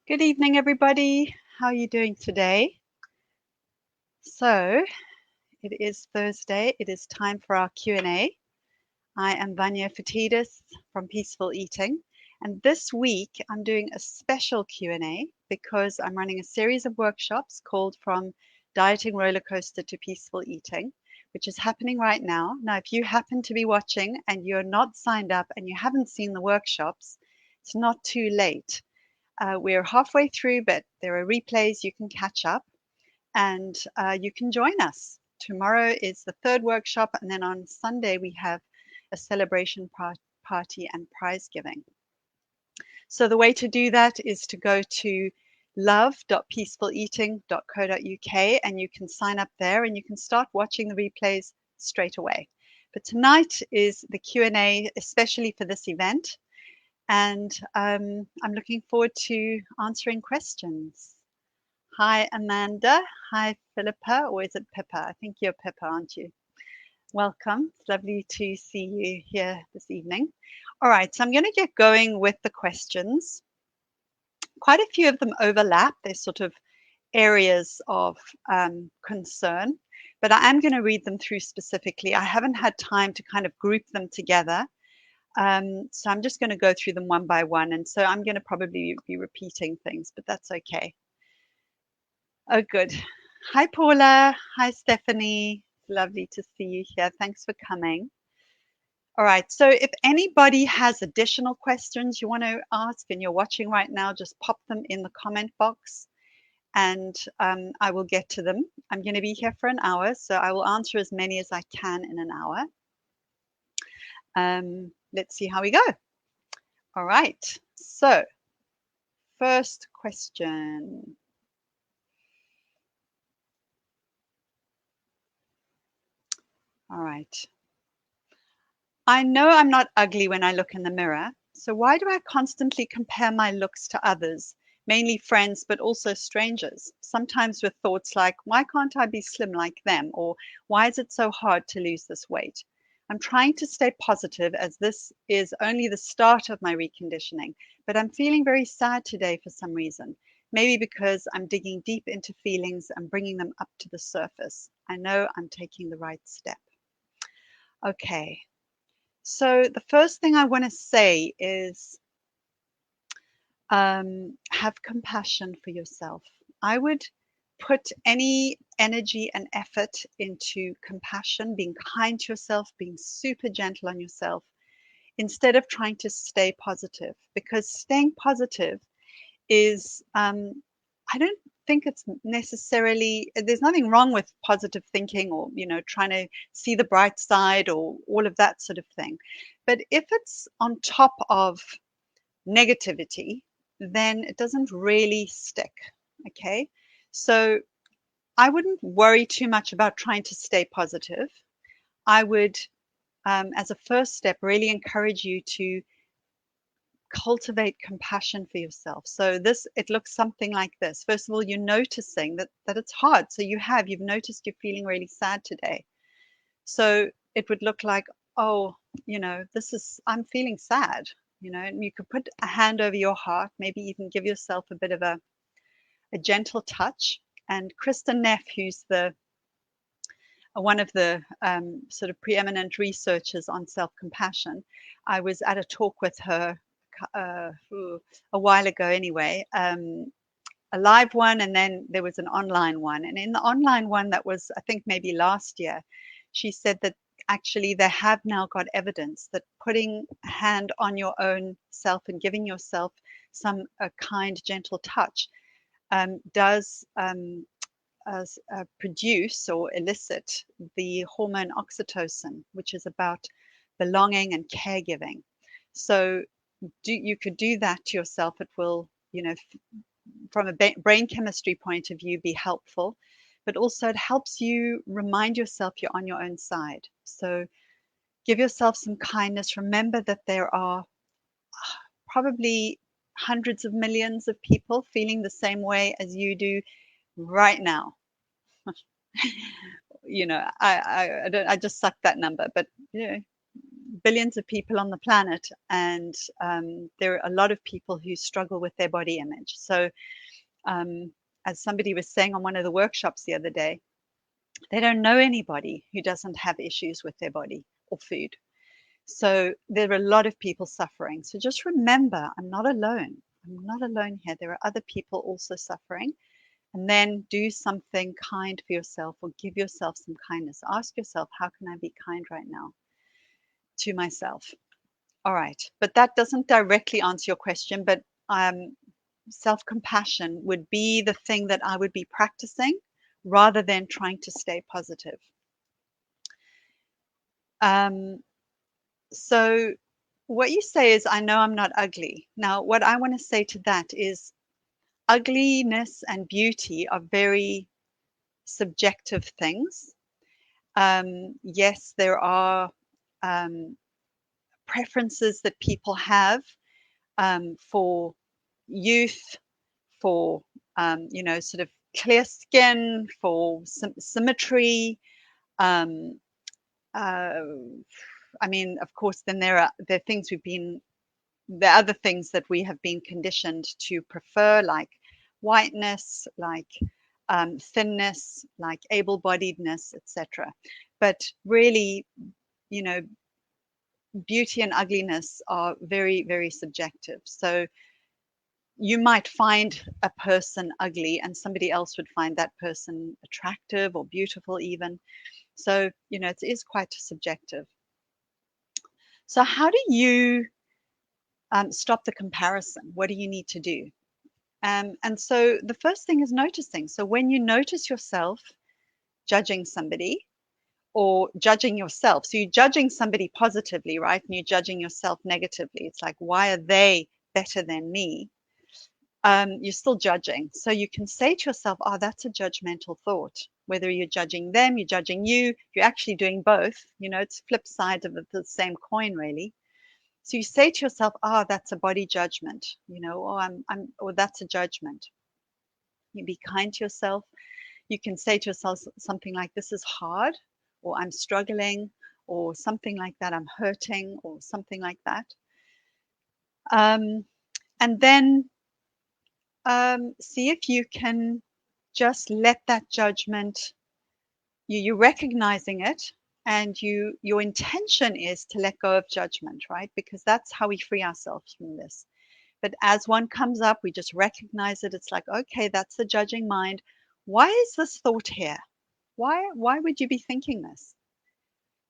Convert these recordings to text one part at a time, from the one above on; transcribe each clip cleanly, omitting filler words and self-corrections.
Good evening, everybody. How are you doing today? So, it is Thursday. It is time for our Q&A. I am Vanya Fatidis from Peaceful Eating, and this week I'm doing a special Q&A because I'm running a series of workshops called From Dieting Rollercoaster to Peaceful Eating, which is happening right now. Now, if you happen to be watching and you're not signed up and you haven't seen the workshops, it's not too late. We're halfway through, but there are replays you can catch up and you can join us. Tomorrow is the third workshop, and then on Sunday we have a celebration party and prize giving. So the way to do that is to go to love.peacefuleating.co.uk and you can sign up there and you can start watching the replays straight away. But tonight is the Q&A, especially for this event. And I'm looking forward to answering questions. Hi, Amanda. Hi, Philippa. Or is it Pippa? I think you're Pippa, aren't you? Welcome. It's lovely to see you here this evening. All right, so I'm going to get going with the questions. Quite a few of them overlap. They're sort of areas of concern, but I am going to read them through specifically. I haven't had time to kind of group them together. So I'm just going to go through them one by one. And so I'm going to probably be repeating things, but that's okay. Oh, good. Hi, Paula. Hi, Stephanie. Lovely to see you here. Thanks for coming. All right. So if anybody has additional questions you want to ask and you're watching right now, just pop them in the comment box and I will get to them. I'm going to be here for an hour, so I will answer as many as I can in an hour. Let's see how we go. All right, so first question. All right. I know I'm not ugly when I look in the mirror, so why do I constantly compare my looks to others, mainly friends, but also strangers? Sometimes with thoughts like, why can't I be slim like them? Or why is it so hard to lose this weight? I'm trying to stay positive as this is only the start of my reconditioning, but I'm feeling very sad today for some reason. Maybe because I'm digging deep into feelings and bringing them up to the surface. I know I'm taking the right step. Okay, so the first thing I want to say is have compassion for yourself. I would put any energy and effort into compassion, being kind to yourself, being super gentle on yourself, instead of trying to stay positive. Because staying positive is, I don't think it's necessarily, there's nothing wrong with positive thinking or, trying to see the bright side or all of that sort of thing. But if it's on top of negativity, then it doesn't really stick. Okay. So I wouldn't worry too much about trying to stay positive. I would, as a first step, really encourage you to cultivate compassion for yourself. So it looks something like this. First of all, you're noticing that it's hard. So you've noticed you're feeling really sad today. So it would look like, oh, I'm feeling sad, and you could put a hand over your heart, maybe even give yourself a bit of a gentle touch. And Kristen Neff, who's one of the sort of preeminent researchers on self-compassion, I was at a talk with her a while ago anyway, a live one, and then there was an online one. And in the online one that was, I think, maybe last year, she said that actually they have now got evidence that putting a hand on your own self and giving yourself a kind, gentle touch does produce or elicit the hormone oxytocin, which is about belonging and caregiving. So you could do that to yourself. It will, from a brain chemistry point of view, be helpful, but also it helps you remind yourself you're on your own side. So give yourself some kindness. Remember that there are probably hundreds of millions of people feeling the same way as you do right now. I just sucked that number, but billions of people on the planet, and there are a lot of people who struggle with their body image. So as somebody was saying on one of the workshops the other day, they don't know anybody who doesn't have issues with their body or food. So there are a lot of people suffering. So just remember, I'm not alone. I'm not alone here. There are other people also suffering. And then do something kind for yourself, or give yourself some kindness. Ask yourself, how can I be kind right now to myself? All right. But that doesn't directly answer your question, but self-compassion would be the thing that I would be practicing rather than trying to stay positive. So what you say is, I know I'm not ugly. Now, what I want to say to that is ugliness and beauty are very subjective things. Yes, there are preferences that people have for youth, for sort of clear skin, for symmetry. Um, I mean, of course, then there are things the other things that we have been conditioned to prefer, like whiteness, like thinness, like able-bodiedness, etc. But really, you know, beauty and ugliness are very, very subjective. So you might find a person ugly and somebody else would find that person attractive or beautiful even. So, it is quite subjective. So how do you stop the comparison? What do you need to do? And so the first thing is noticing. So when you notice yourself judging somebody or judging yourself, so you're judging somebody positively, right? And you're judging yourself negatively. It's like, why are they better than me? You're still judging. So you can say to yourself, oh, that's a judgmental thought. Whether you're judging them, you're judging you, you're actually doing both. It's flip side of the same coin, really. So you say to yourself, oh, that's a body judgment, or that's a judgment. You be kind to yourself. You can say to yourself something like, this is hard, or I'm struggling, or something like that, I'm hurting, or something like that. And then see if you can just let that judgment, you're recognizing it, and your intention is to let go of judgment, right? Because that's how we free ourselves from this. But as one comes up, we just recognize it. It's like, okay, that's the judging mind. Why is this thought here? Why would you be thinking this?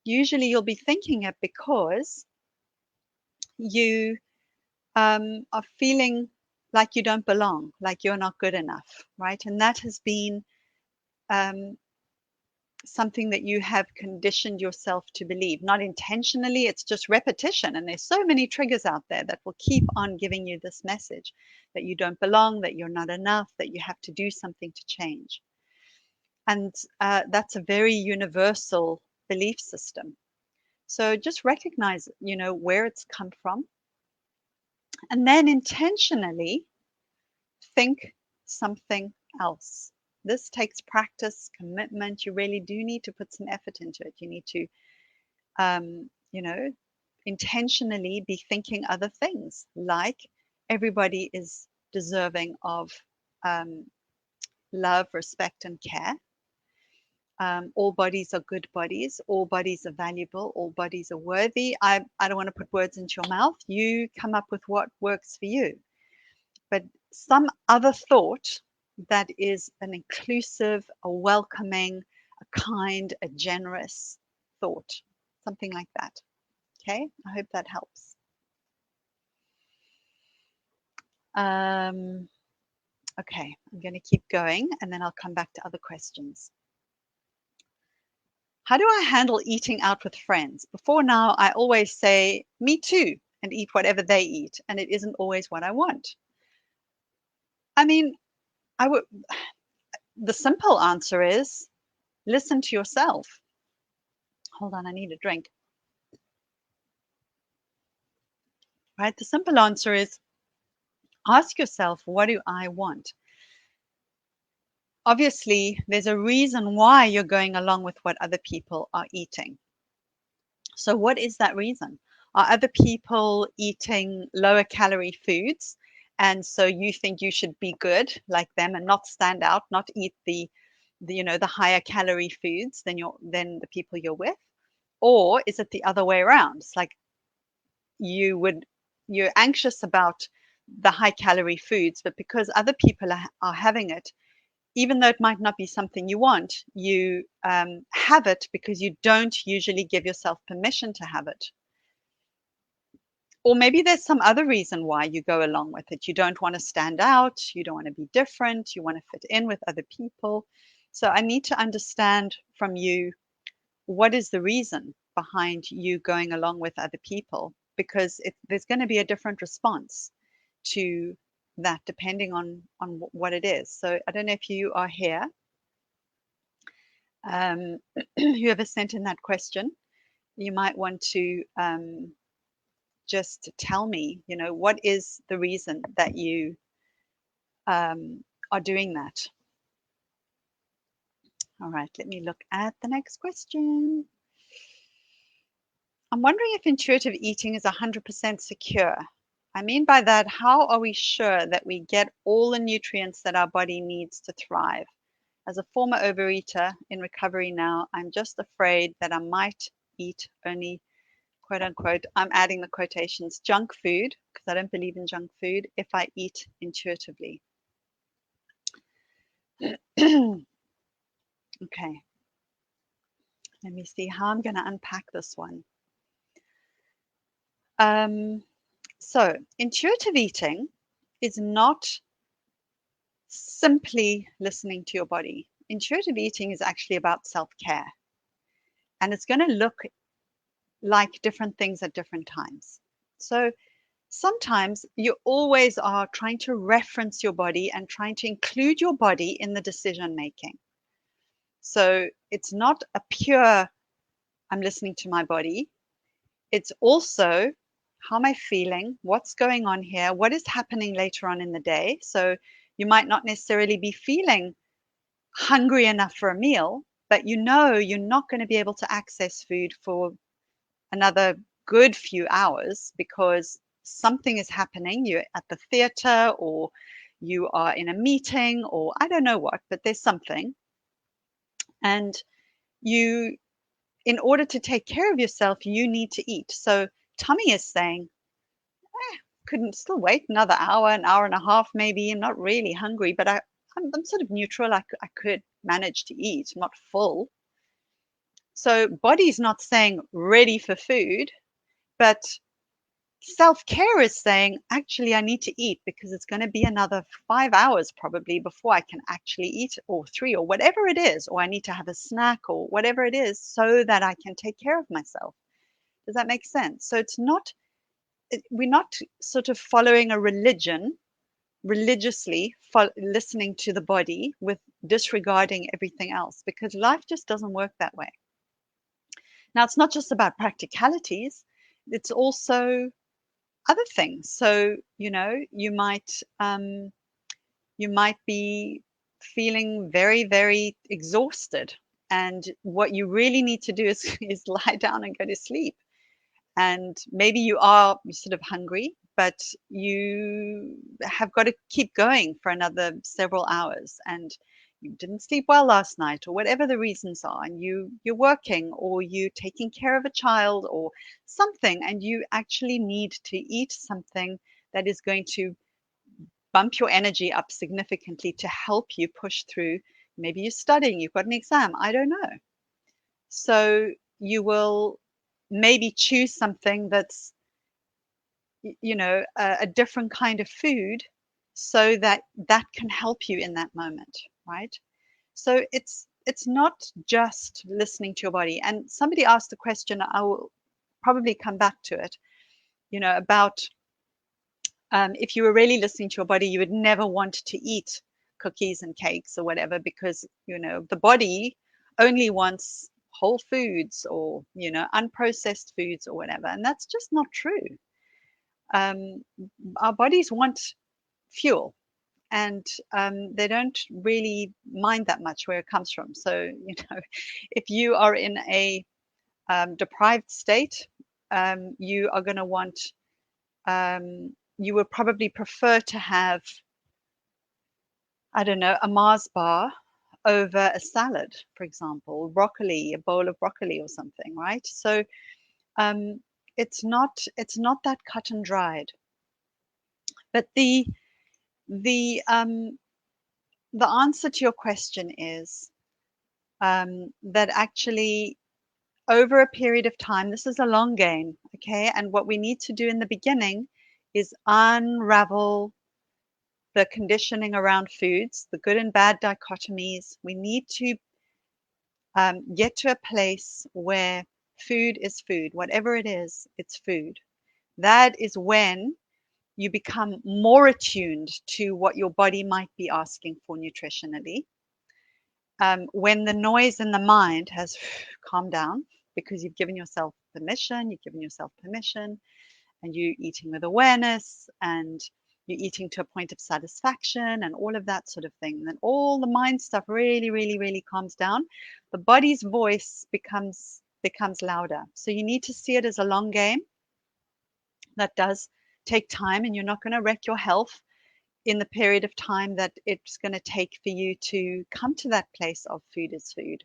Usually you'll be thinking it because you are feeling like you don't belong, like you're not good enough, right? And that has been something that you have conditioned yourself to believe, not intentionally. It's just repetition. And there's so many triggers out there that will keep on giving you this message that you don't belong, that you're not enough, that you have to do something to change. And that's a very universal belief system. So just recognize, where it's come from, and then intentionally think something else. This takes practice, commitment. You really do need to put some effort into it. You need to, intentionally be thinking other things, like everybody is deserving of love, respect, and care. All bodies are good bodies. All bodies are valuable. All bodies are worthy. I don't want to put words into your mouth. You come up with what works for you. But some other thought that is an inclusive, a welcoming, a kind, a generous thought, something like that. Okay, I hope that helps. Okay, I'm going to keep going and then I'll come back to other questions. How do I handle eating out with friends? Before now, I always say, me too, and eat whatever they eat, and it isn't always what I want. I mean, the simple answer is listen to yourself. Hold on, I need a drink. Right? The simple answer is ask yourself, what do I want? Obviously, there's a reason why you're going along with what other people are eating. So what is that reason? Are other people eating lower calorie foods? And so you think you should be good like them and not stand out, not eat the higher calorie foods than the people you're with? Or is it the other way around? It's like you're anxious about the high calorie foods, but because other people are having it, even though it might not be something you want, you have it because you don't usually give yourself permission to have it. Or maybe there's some other reason why you go along with it. You don't want to stand out, you don't want to be different, you want to fit in with other people. So I need to understand from you, what is the reason behind you going along with other people? Because there's going to be a different response to that depending on what it is. So I don't know if you are here, whoever sent in that question, you might want to just tell me, what is the reason that you are doing that? All right, let me look at the next question. I'm wondering if intuitive eating is 100% secure. I mean by that, how are we sure that we get all the nutrients that our body needs to thrive? As a former overeater in recovery now, I'm just afraid that I might eat only, quote unquote, I'm adding the quotations, junk food, because I don't believe in junk food, if I eat intuitively. Okay, let me see how I'm going to unpack this one. So, intuitive eating is not simply listening to your body. Intuitive eating is actually about self-care, and it's going to look like different things at different times. So sometimes you always are trying to reference your body and trying to include your body in the decision making. So it's not a pure, I'm listening to my body. It's also, how am I feeling? What's going on here? What is happening later on in the day? So you might not necessarily be feeling hungry enough for a meal, but you're not going to be able to access food for another good few hours because something is happening. You're at the theater or you are in a meeting or I don't know what, but there's something. And you, in order to take care of yourself, you need to eat. So tummy is saying, couldn't still wait another hour, an hour and a half, maybe. I'm not really hungry, but I'm sort of neutral. I could manage to eat. I'm not full. So body's not saying ready for food, but self-care is saying, actually, I need to eat because it's going to be another 5 hours probably before I can actually eat, or 3, or whatever it is, or I need to have a snack or whatever it is so that I can take care of myself. Does that make sense? So we're not sort of following a religion, religiously listening to the body with disregarding everything else, because life just doesn't work that way. Now, it's not just about practicalities, it's also other things. So, you might be feeling very, very exhausted, and what you really need to do is is lie down and go to sleep. And maybe you are sort of hungry, but you have got to keep going for another several hours, and you didn't sleep well last night, or whatever the reasons are, and you're working, or you taking care of a child or something, and you actually need to eat something that is going to bump your energy up significantly to help you push through. Maybe you're studying, you've got an exam, I don't know. So you will maybe choose something that's a different kind of food so that that can help you in that moment, right? So it's not just listening to your body. And somebody asked the question, I will probably come back to it, about if you were really listening to your body, you would never want to eat cookies and cakes or whatever, because the body only wants whole foods or unprocessed foods or whatever, and that's just not true. um, our bodies want fuel, and they don't really mind that much where it comes from. So if you are in a deprived state, you are going to want, you would probably prefer to have, I don't know, a Mars bar over a salad, for example, broccoli, a bowl of broccoli or something, right? So um, it's not that cut and dried. But the the answer to your question is that actually over a period of time, this is a long game, okay? And what we need to do in the beginning is unravel the conditioning around foods, the good and bad dichotomies. We need to get to a place where food is food, whatever it is, it's food. That is when you become more attuned to what your body might be asking for nutritionally. When the noise in the mind has calmed down because you've given yourself permission, and you're eating with awareness, and you're eating to a point of satisfaction, and all of that sort of thing. And then all the mind stuff really, really, really calms down. The body's voice becomes louder. So you need to see it as a long game that does take time, and you're not going to wreck your health in the period of time that it's going to take for you to come to that place of food is food.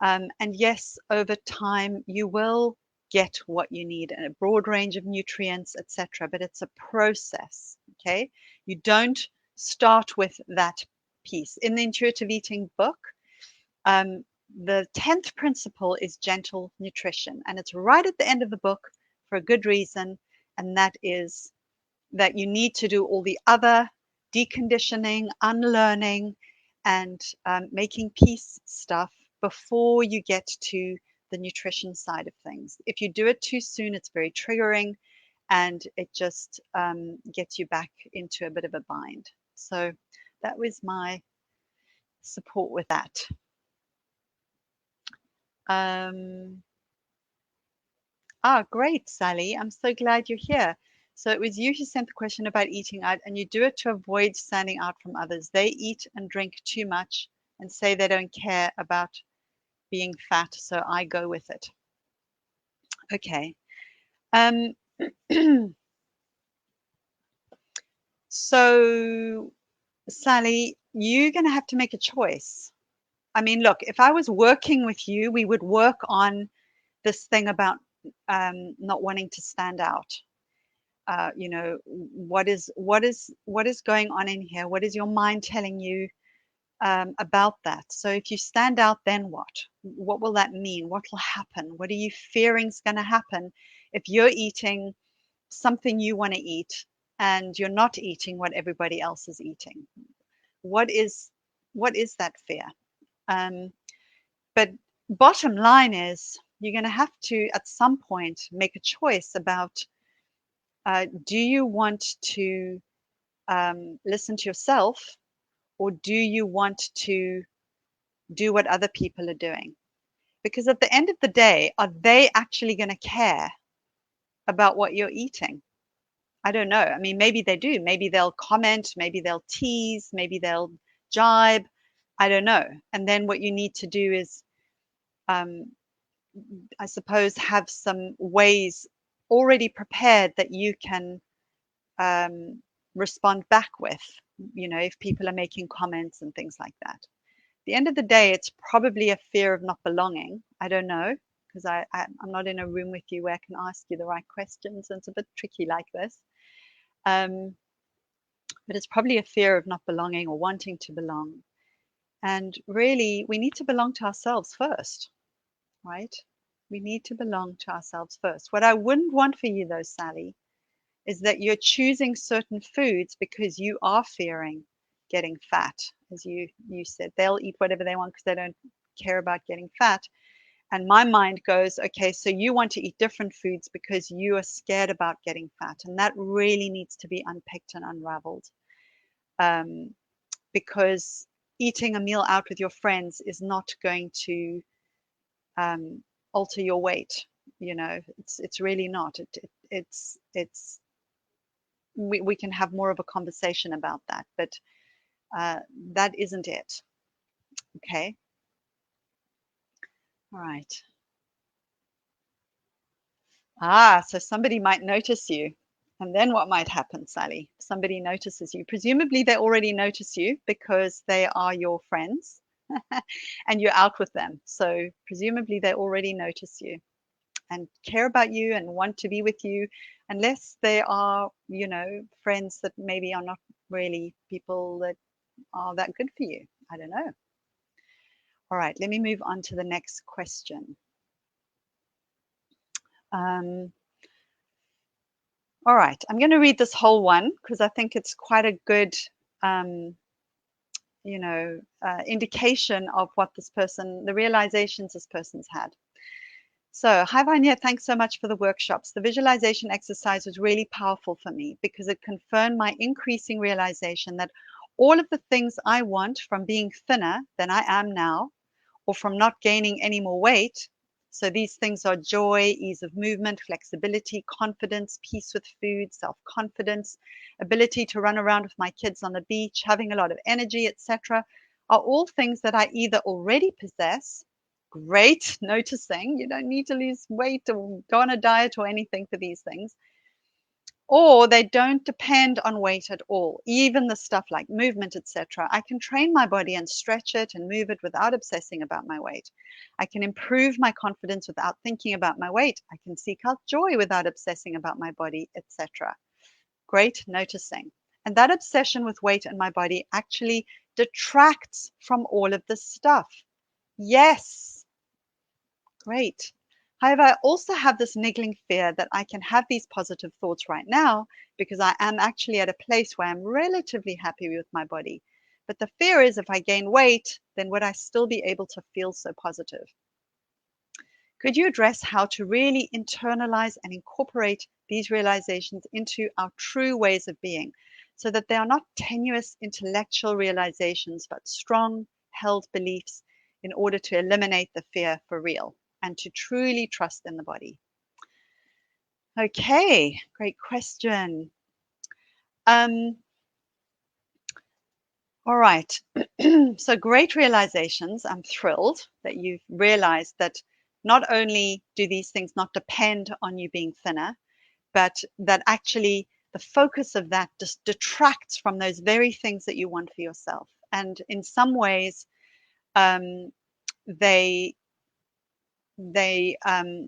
And yes, over time, you will get what you need and a broad range of nutrients, etc. But it's a process, okay? You don't start with that piece. In the Intuitive Eating book, the 10th principle is gentle nutrition, and it's right at the end of the book for a good reason, and that is that you need to do all the other deconditioning, unlearning, and making peace stuff before you get to the nutrition side of things. If you do it too soon, it's very triggering, and it just gets you back into a bit of a bind. So that was my support with that. Great, Sally. I'm so glad you're here. So it was you who sent the question about eating out, and you do it to avoid standing out from others. They eat and drink too much and say they don't care about being fat, so I go with it. Okay. Um, so, Sally, you're going to have to make a choice. I mean, look, if I was working with you, we would work on this thing about not wanting to stand out. You know, what is going on in here? What is your mind telling you about that? So if you stand out, then what? What will that mean? What will happen? What are you fearing is going to happen if you're eating something you want to eat and you're not eating what everybody else is eating? What is that fear? Um, but bottom line is you're going to have to at some point make a choice about do you want to listen to yourself, or do you want to do what other people are doing? Because at the end of the day, are they actually going to care about what you're eating? I don't know. I mean, maybe they do. Maybe they'll comment, maybe they'll tease, maybe they'll jibe. I don't know. And then what you need to do is, um, I suppose, have some ways already prepared that you can um, respond back with, if people are making comments and things like that. At the end of the day, it's probably a fear of not belonging. I don't know, because I'm not in a room with you where I can ask you the right questions, and it's a bit tricky like this. But it's probably a fear of not belonging or wanting to belong. And really, we need to belong to ourselves first, right? We need to belong to ourselves first. What I wouldn't want for you, though, Sally, is that you're choosing certain foods because you are fearing getting fat. As you said, they'll eat whatever they want because they don't care about getting fat. And my mind goes, okay, so you want to eat different foods because you are scared about getting fat. And that really needs to be unpicked and unraveled. Because eating a meal out with your friends is not going to alter your weight. It's really not. It's we can have more of a conversation about that, but that isn't it. Okay. All right. So somebody might notice you. And then what might happen, Sally? Somebody notices you. Presumably they already notice you because they are your friends and you're out with them. So presumably they already notice you and care about you and want to be with you, unless they are, friends that maybe are not really people that are that good for you. I don't know. All right, let me move on to the next question. All right, I'm going to read this whole one because I think it's quite a good, um, indication of what the realizations this person's had. So, hi Vanya, thanks so much for the workshops. The visualization exercise was really powerful for me because it confirmed my increasing realization that all of the things I want from being thinner than I am now, or from not gaining any more weight. So these things are joy, ease of movement, flexibility, confidence, peace with food, self-confidence, ability to run around with my kids on the beach, having a lot of energy, etc., are all things that I either already possess. Great, noticing. You don't need to lose weight or go on a diet or anything for these things. Or they don't depend on weight at all. Even the stuff like movement, etc. I can train my body and stretch it and move it without obsessing about my weight. I can improve my confidence without thinking about my weight. I can seek out joy without obsessing about my body, etc. Great, noticing. And that obsession with weight and my body actually detracts from all of this stuff. Yes, great. However, I also have this niggling fear that I can have these positive thoughts right now because I am actually at a place where I'm relatively happy with my body. But the fear is if I gain weight, then would I still be able to feel so positive? Could you address how to really internalize and incorporate these realizations into our true ways of being so that they are not tenuous intellectual realizations, but strong held beliefs in order to eliminate the fear for real and to truly trust in the body? Okay, great question. All right. So great realizations. I'm thrilled that you've realized that not only do these things not depend on you being thinner, but that actually the focus of that just detracts from those very things that you want for yourself. And in some ways, um, they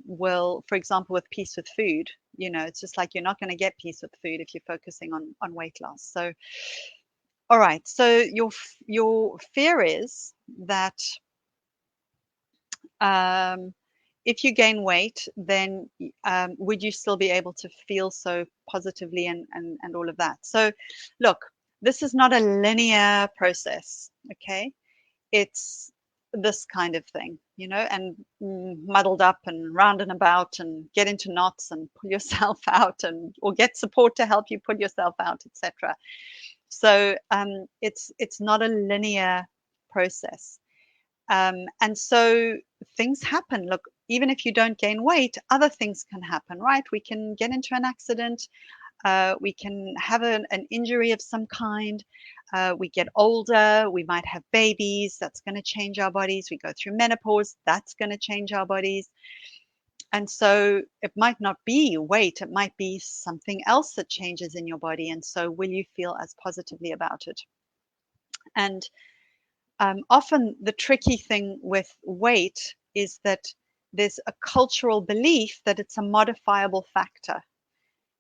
will, for example, with peace with food, it's just like you're not going to get peace with food if you're focusing on weight loss. So, all right. So your fear is that um, if you gain weight, then would you still be able to feel so positively and all of that? So, look, this is not a linear process, okay? It's this kind of thing, and muddled up and round and about and get into knots and pull yourself out or get support to help you pull yourself out, etc. So it's not a linear process. And so things happen. Look, even if you don't gain weight, other things can happen, right? We can get into an accident. We can have an injury of some kind. We get older. We might have babies. That's going to change our bodies. We go through menopause. That's going to change our bodies. And so it might not be weight. It might be something else that changes in your body. And so will you feel as positively about it? And often the tricky thing with weight is that there's a cultural belief that it's a modifiable factor,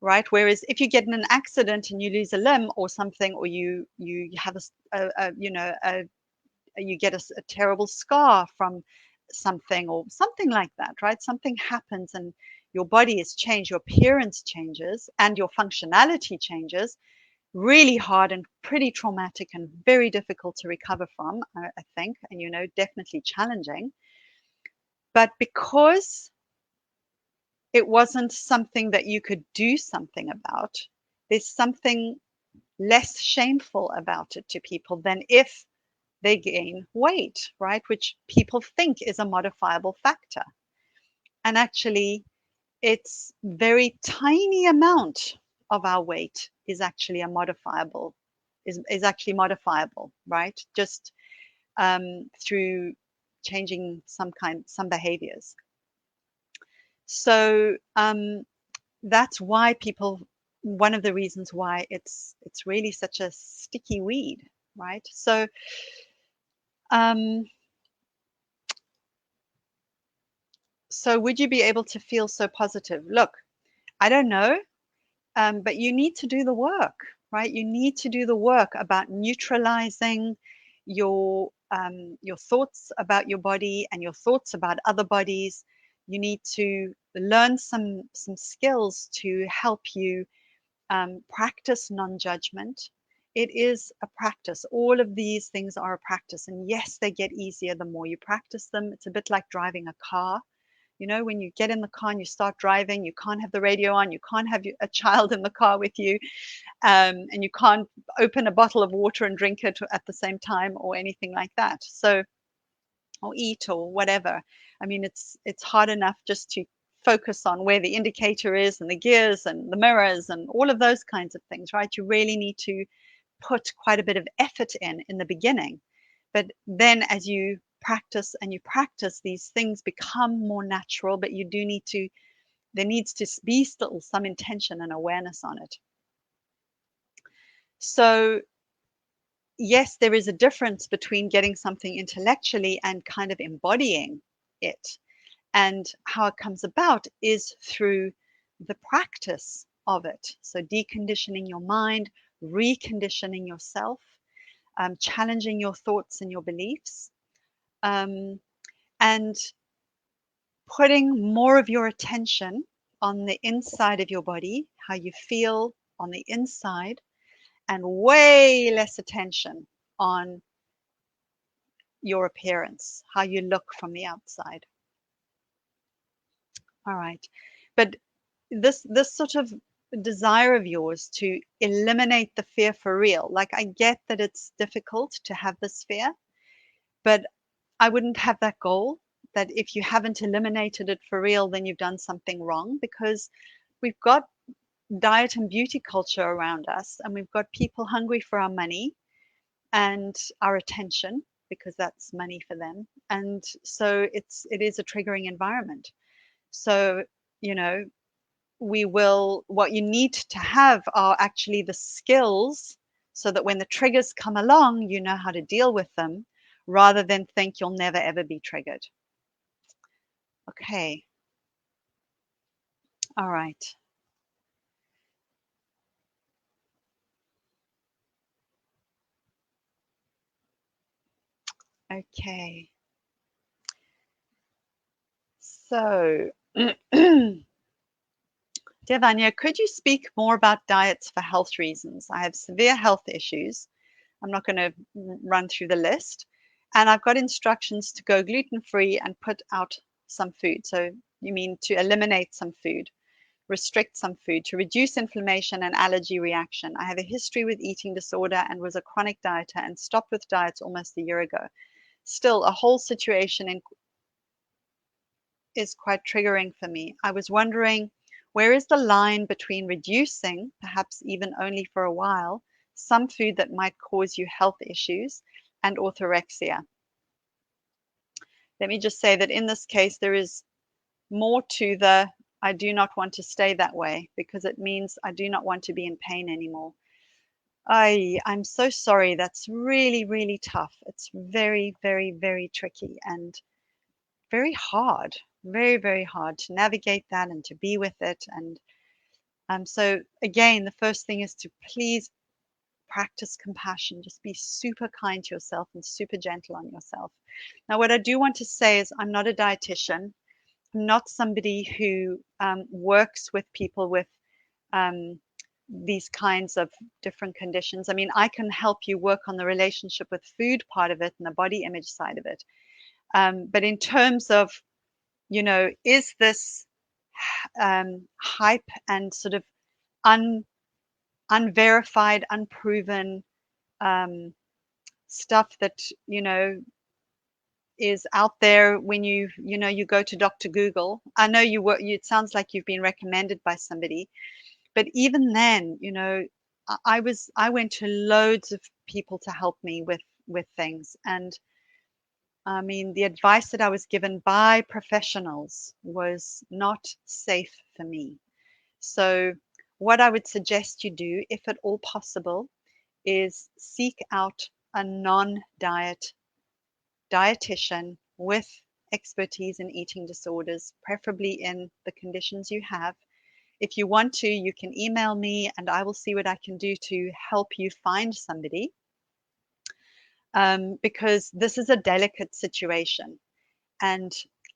right? Whereas if you get in an accident and you lose a limb or something, or you have you get a terrible scar from something or something like that, right? Something happens and your body is changed, your appearance changes, and your functionality changes. Really hard and pretty traumatic and very difficult to recover from, I think, and definitely challenging. But because it wasn't something that you could do something about, there's something less shameful about it to people than if they gain weight, right? Which people think is a modifiable factor. And actually, it's very tiny amount of our weight is actually a modifiable, is actually modifiable, right? Just through changing some behaviors. So that's why people, one of the reasons why it's really such a sticky weed, right? So um, so would you be able to feel so positive? Look, I don't know, but you need to do the work, right? You need to do the work about neutralizing your thoughts about your body and your thoughts about other bodies. You need to learn some skills to help you practice non-judgment. It is a practice. All of these things are a practice, and yes, they get easier the more you practice them. It's a bit like driving a car. You know, when you get in the car and you start driving, you can't have the radio on, you can't have a child in the car with you, and you can't open a bottle of water and drink it at the same time or anything like that. So, or eat or whatever. I mean, it's hard enough just to focus on where the indicator is and the gears and the mirrors and all of those kinds of things, right? You really need to put quite a bit of effort in the beginning. But then as you practice and you practice, these things become more natural, but you do need to, there needs to be still some intention and awareness on it. So yes, there is a difference between getting something intellectually and kind of embodying it. And how it comes about is through the practice of it. So deconditioning your mind, reconditioning yourself, challenging your thoughts and your beliefs, and putting more of your attention on the inside of your body, how you feel on the inside, and way less attention on your appearance, how you look from the outside. All right. But this sort of desire of yours to eliminate the fear for real, like I get that it's difficult to have this fear, but I wouldn't have that goal that if you haven't eliminated it for real, then you've done something wrong, because we've got diet and beauty culture around us, and we've got people hungry for our money and our attention, because that's money for them. And so it is a triggering environment. So, you know, what you need to have are actually the skills so that when the triggers come along, you know how to deal with them rather than think you'll never ever be triggered. Okay. All right. Okay. So, dear Vanya, could you speak more about diets for health reasons? I have severe health issues. I'm not going to run through the list. And I've got instructions to go gluten-free and put out some food. So you mean to eliminate some food, restrict some food, to reduce inflammation and allergy reaction. I have a history with eating disorder and was a chronic dieter and stopped with diets almost a year ago. Still, a whole situation is quite triggering for me. I was wondering, where is the line between reducing, perhaps even only for a while, some food that might cause you health issues and orthorexia? Let me just say that in this case, there is more to the I do not want to stay that way, because it means I do not want to be in pain anymore. I'm so sorry. That's really, really tough. It's very, very, very tricky and very hard, very, very hard to navigate that and to be with it. And so again, the first thing is to please practice compassion. Just be super kind to yourself and super gentle on yourself. Now, what I do want to say is I'm not a dietitian. I'm not somebody who works with people with um, these kinds of different conditions. I mean, I can help you work on the relationship with food part of it and the body image side of it. But in terms of, is this hype and sort of un, unverified, unproven stuff that, is out there when you go to Dr. Google. I know it sounds like you've been recommended by somebody, but even then, I went to loads of people to help me with things, and I mean, the advice that I was given by professionals was not safe for me. So, what I would suggest you do, if at all possible, is seek out a non-diet dietitian with expertise in eating disorders, preferably in the conditions you have. If you want to, you can email me and I will see what I can do to help you find somebody, because this is a delicate situation and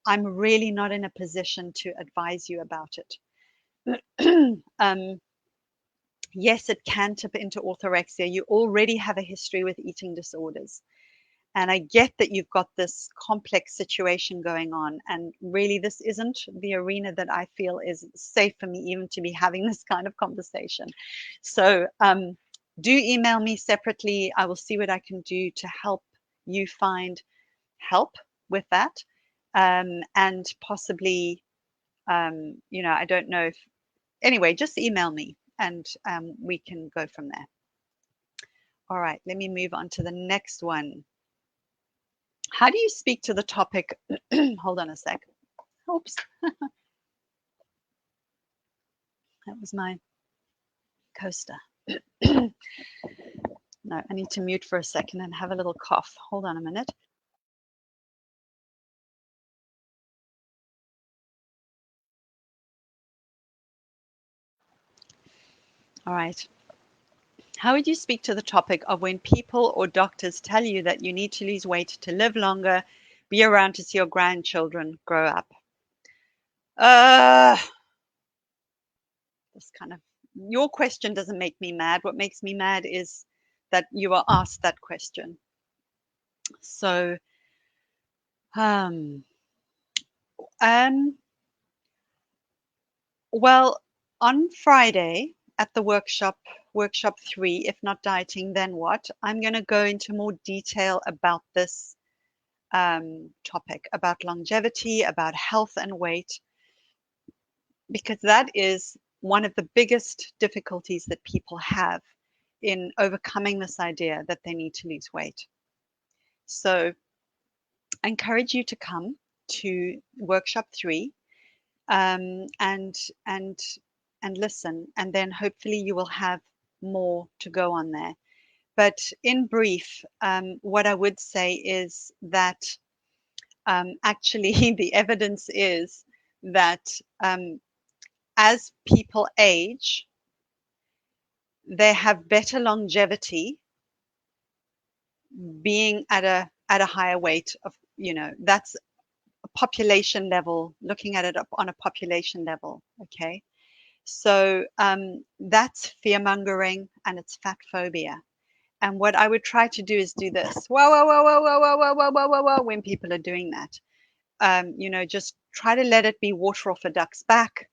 I'm really not in a position to advise you about it. Yes, it can tip into orthorexia. You already have a history with eating disorders. And I get that you've got this complex situation going on. And really, this isn't the arena that I feel is safe for me even to be having this kind of conversation. So do email me separately. I will see what I can do to help you find help with that. And possibly, I don't know if, anyway, just email me and we can go from there. All right, let me move on to the next one. How do you speak to the topic? Hold on a sec. Oops. That was my coaster. No, I need to mute for a second and have a little cough. Hold on a minute. All right. How would you speak to the topic of when people or doctors tell you that you need to lose weight to live longer, be around to see your grandchildren grow up? This kind of, your question doesn't make me mad. What makes me mad is that you are asked that question. So, um, well, on Friday at the workshop 3, if not dieting, then what? I'm going to go into more detail about this topic, about longevity, about health and weight, because that is one of the biggest difficulties that people have in overcoming this idea that they need to lose weight. So I encourage you to come to workshop 3 and listen, and then hopefully you will have more to go on there. But in brief, what I would say is that actually the evidence is that as people age, they have better longevity being at a higher weight of, that's a population level, looking at it on a population level. Okay. So that's fear mongering and it's fat phobia. And what I would try to do is do this. Whoa, whoa, whoa, whoa, whoa, whoa, whoa, whoa, whoa, whoa, whoa, when people are doing that. Just try to let it be water off a duck's back.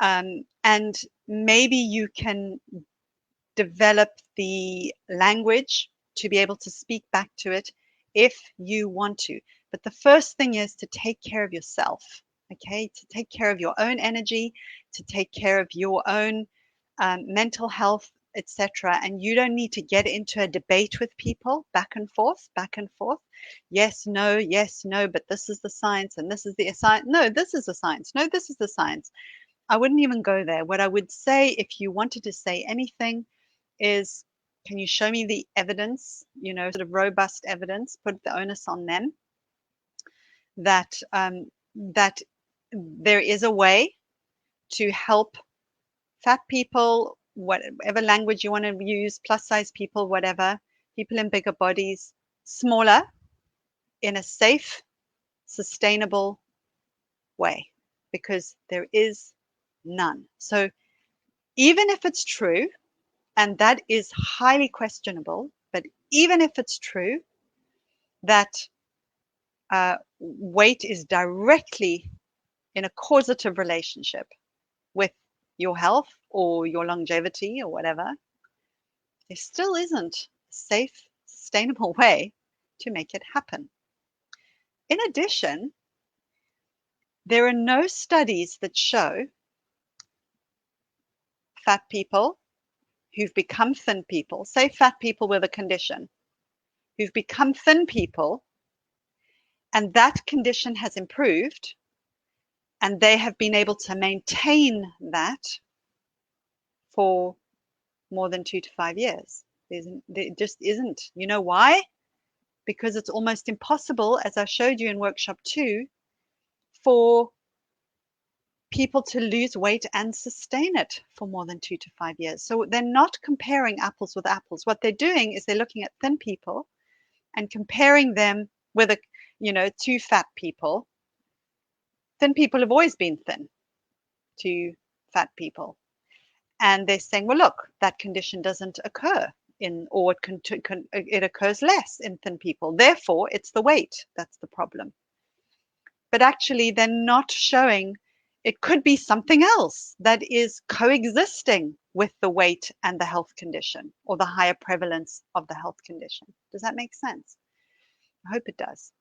And maybe you can develop the language to be able to speak back to it if you want to. But the first thing is to take care of yourself, okay? To take care of your own energy, to take care of your own mental health, etc. And you don't need to get into a debate with people back and forth, back and forth. Yes, no, but this is the science and this is the science. No, this is the science. No, this is the science. I wouldn't even go there. What I would say, if you wanted to say anything, is can you show me the evidence, sort of robust evidence, put the onus on them that there is a way to help fat people, whatever language you want to use, plus size people, whatever, people in bigger bodies, smaller, in a safe, sustainable way, because there is none. So even if it's true, and that is highly questionable, but even if it's true that weight is directly in a causative relationship with your health or your longevity or whatever, there still isn't a safe, sustainable way to make it happen. In addition, there are no studies that show fat people who've become thin people, say fat people with a condition, who've become thin people, And that condition has improved, and they have been able to maintain that for more than 2 to 5 years. There just isn't. You know why? Because it's almost impossible, as I showed you in workshop 2, for people to lose weight and sustain it for more than 2 to 5 years. So they're not comparing apples with apples. What they're doing is they're looking at thin people and comparing them with two fat people. Thin people have always been thin to fat people. And they're saying, well, look, that condition doesn't occur or it occurs less in thin people. Therefore, it's the weight that's the problem. But actually, they're not showing it could be something else that is coexisting with the weight and the health condition, or the higher prevalence of the health condition. Does that make sense? I hope it does.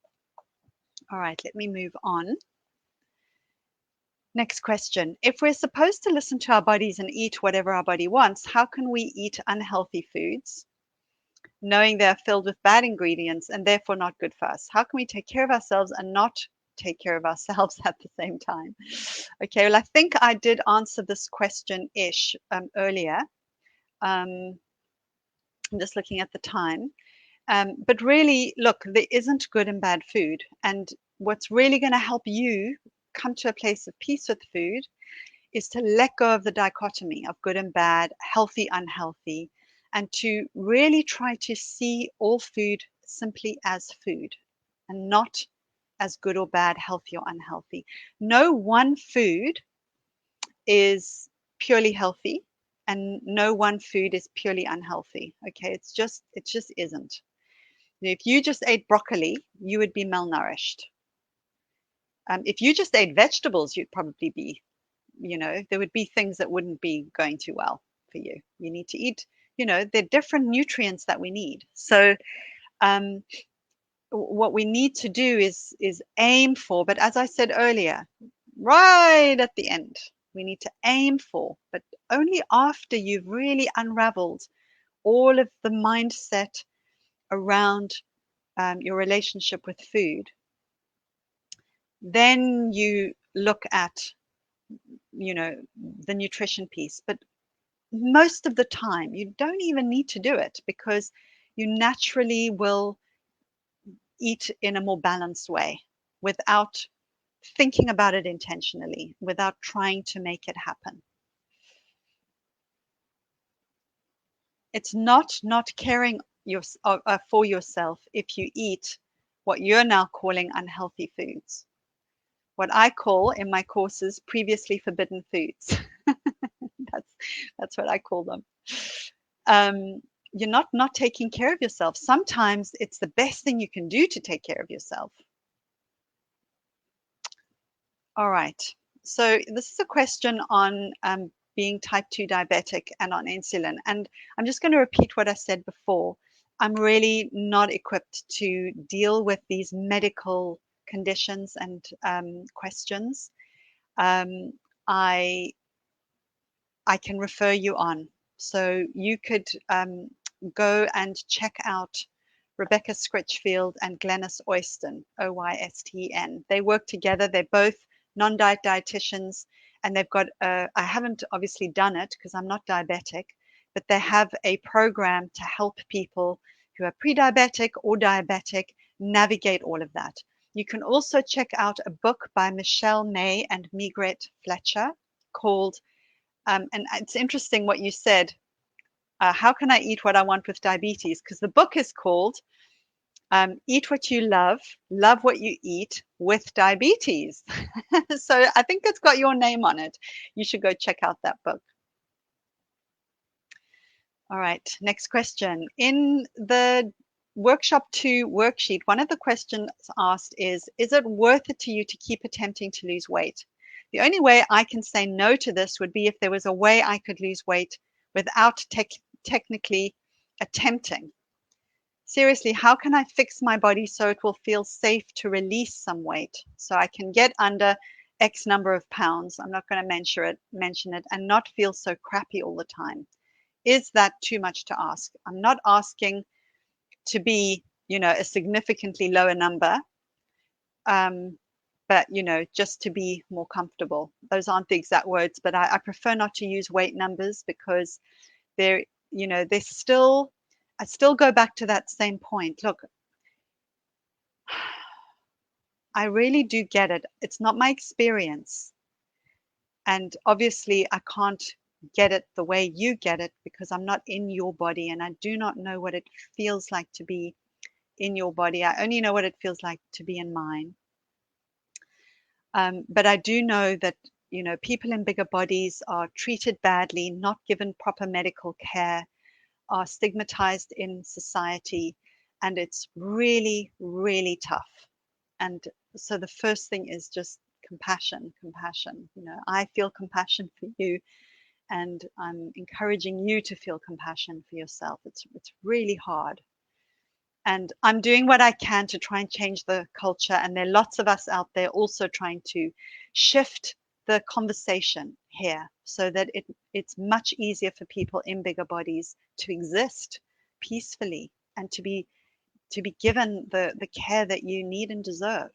All right, let me move on. Next question. If we're supposed to listen to our bodies and eat whatever our body wants, how can we eat unhealthy foods, knowing they're filled with bad ingredients and therefore not good for us? How can we take care of ourselves and not take care of ourselves at the same time? Okay, well, I think I did answer this question-ish earlier. I'm just looking at the time. But really, look, there isn't good and bad food. And what's really going to help you come to a place of peace with food is to let go of the dichotomy of good and bad, healthy, unhealthy, and to really try to see all food simply as food and not as good or bad, healthy or unhealthy. No one food is purely healthy and no one food is purely unhealthy. Okay, it just isn't. If you just ate broccoli, you would be malnourished. If you just ate vegetables, you'd probably be, there would be things that wouldn't be going too well for you. You need to eat, there are different nutrients that we need. So what we need to do is aim for, but as I said earlier, right at the end, we need to aim for, but only after you've really unraveled all of the mindset around your relationship with food. Then you look at, the nutrition piece. But most of the time, you don't even need to do it because you naturally will eat in a more balanced way without thinking about it intentionally, without trying to make it happen. It's not caring for yourself if you eat what you're now calling unhealthy foods. What I call in my courses previously forbidden foods. That's what I call them. You're not taking care of yourself. Sometimes it's the best thing you can do to take care of yourself. All right. So this is a question on being type 2 diabetic and on insulin. And I'm just going to repeat what I said before. I'm really not equipped to deal with these medical conditions and questions. I can refer you on. So you could go and check out Rebecca Scritchfield and Glenys Oyston, Oysten. They work together. They're both non-diet dietitians, and they've got, I haven't obviously done it because I'm not diabetic, but they have a program to help people who are pre-diabetic or diabetic navigate all of that. You can also check out a book by Michelle May and Migret Fletcher called, and it's interesting what you said, how can I eat what I want with diabetes? Because the book is called Eat What You Love, Love What You Eat with Diabetes. So I think it's got your name on it. You should go check out that book. All right, next question. In the workshop 2 worksheet, one of the questions asked is it worth it to you to keep attempting to lose weight? The only way I can say no to this would be if there was a way I could lose weight without technically attempting. Seriously, how can I fix my body so it will feel safe to release some weight so I can get under X number of pounds? I'm not going to mention it and not feel so crappy all the time. Is that too much to ask? I'm not asking to be, a significantly lower number. but just to be more comfortable. Those aren't the exact words, but I prefer not to use weight numbers because they're, they're still, I still go back to that same point. Look, I really do get it. It's not my experience. And obviously, I can't get it the way you get it because I'm not in your body and I do not know what it feels like to be in your body. I only know what it feels like to be in mine. But I do know that, people in bigger bodies are treated badly, not given proper medical care, are stigmatized in society, and it's really, really tough. And so the first thing is just compassion, compassion. I feel compassion for you, and I'm encouraging you to feel compassion for yourself. It's really hard. And I'm doing what I can to try and change the culture. And there are lots of us out there also trying to shift the conversation here so that it's much easier for people in bigger bodies to exist peacefully and to be given the care that you need and deserve.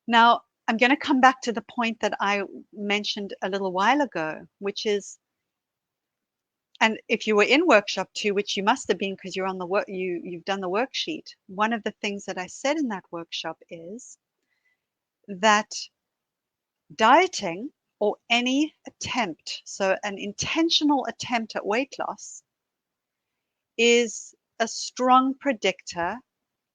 Now, I'm going to come back to the point that I mentioned a little while ago, which is, and if you were in workshop 2, which you must have been because you're on the work, you've done the worksheet. One of the things that I said in that workshop is that dieting or any attempt, so an intentional attempt at weight loss, is a strong predictor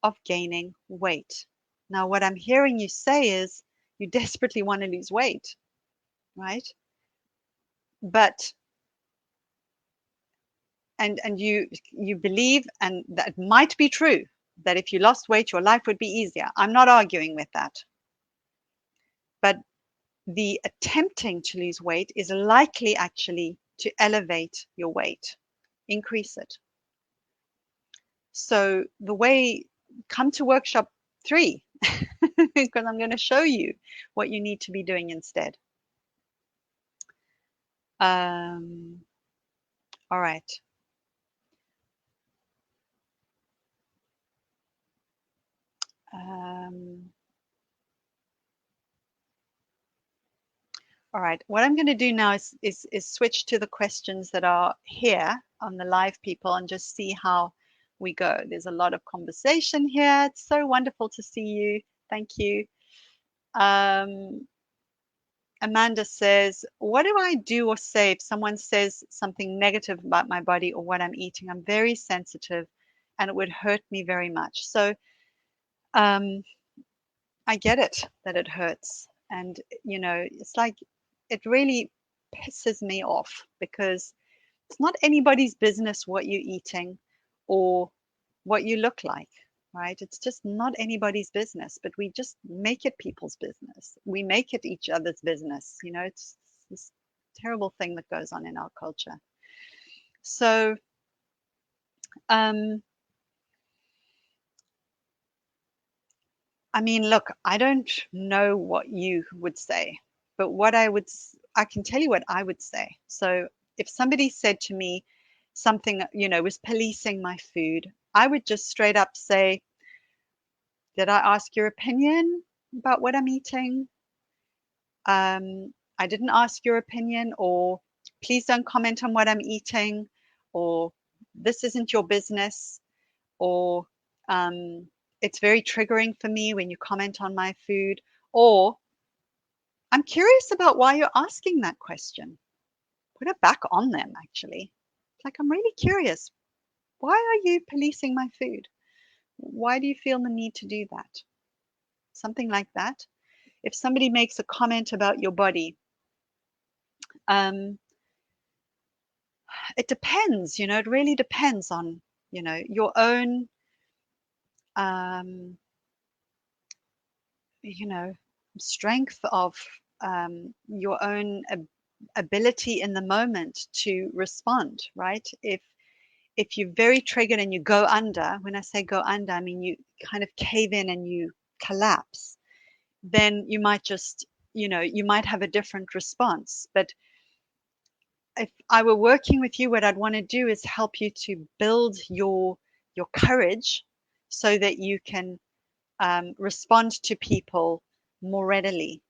of gaining weight. Now, what I'm hearing you say is you desperately want to lose weight, right? But and you believe, and that might be true, that if you lost weight, your life would be easier. I'm not arguing with that. But the attempting to lose weight is likely actually to elevate your weight, increase it. So the way, come to workshop 3, because I'm going to show you what you need to be doing instead. All right. All right, what I'm going to do now is switch to the questions that are here on the live people and just see how we go. There's a lot of conversation here. It's so wonderful to see you. Thank you. Amanda says, what do I do or say if someone says something negative about my body or what I'm eating? I'm very sensitive and it would hurt me very much. So I get it that it hurts. And, it's like, it really pisses me off because it's not anybody's business what you're eating or what you look like, right? It's just not anybody's business, but we just make it people's business. We make it each other's business. It's this terrible thing that goes on in our culture. So, I mean, look, I don't know what you would say, but I can tell you what I would say. So if somebody said to me something, was policing my food, I would just straight up say, did I ask your opinion about what I'm eating? I didn't ask your opinion, or please don't comment on what I'm eating, or this isn't your business, or it's very triggering for me when you comment on my food, or I'm curious about why you're asking that question. Put it back on them, actually. It's like, I'm really curious. Why are you policing my food? Why do you feel the need to do that? Something like that. If somebody makes a comment about your body, it depends, it really depends on, your own, strength of your own ability in the moment to respond, right? If you're very triggered and you go under, when I say go under, I mean you kind of cave in and you collapse, then you might just, you might have a different response. But if I were working with you, what I'd want to do is help you to build your courage so that you can respond to people more readily.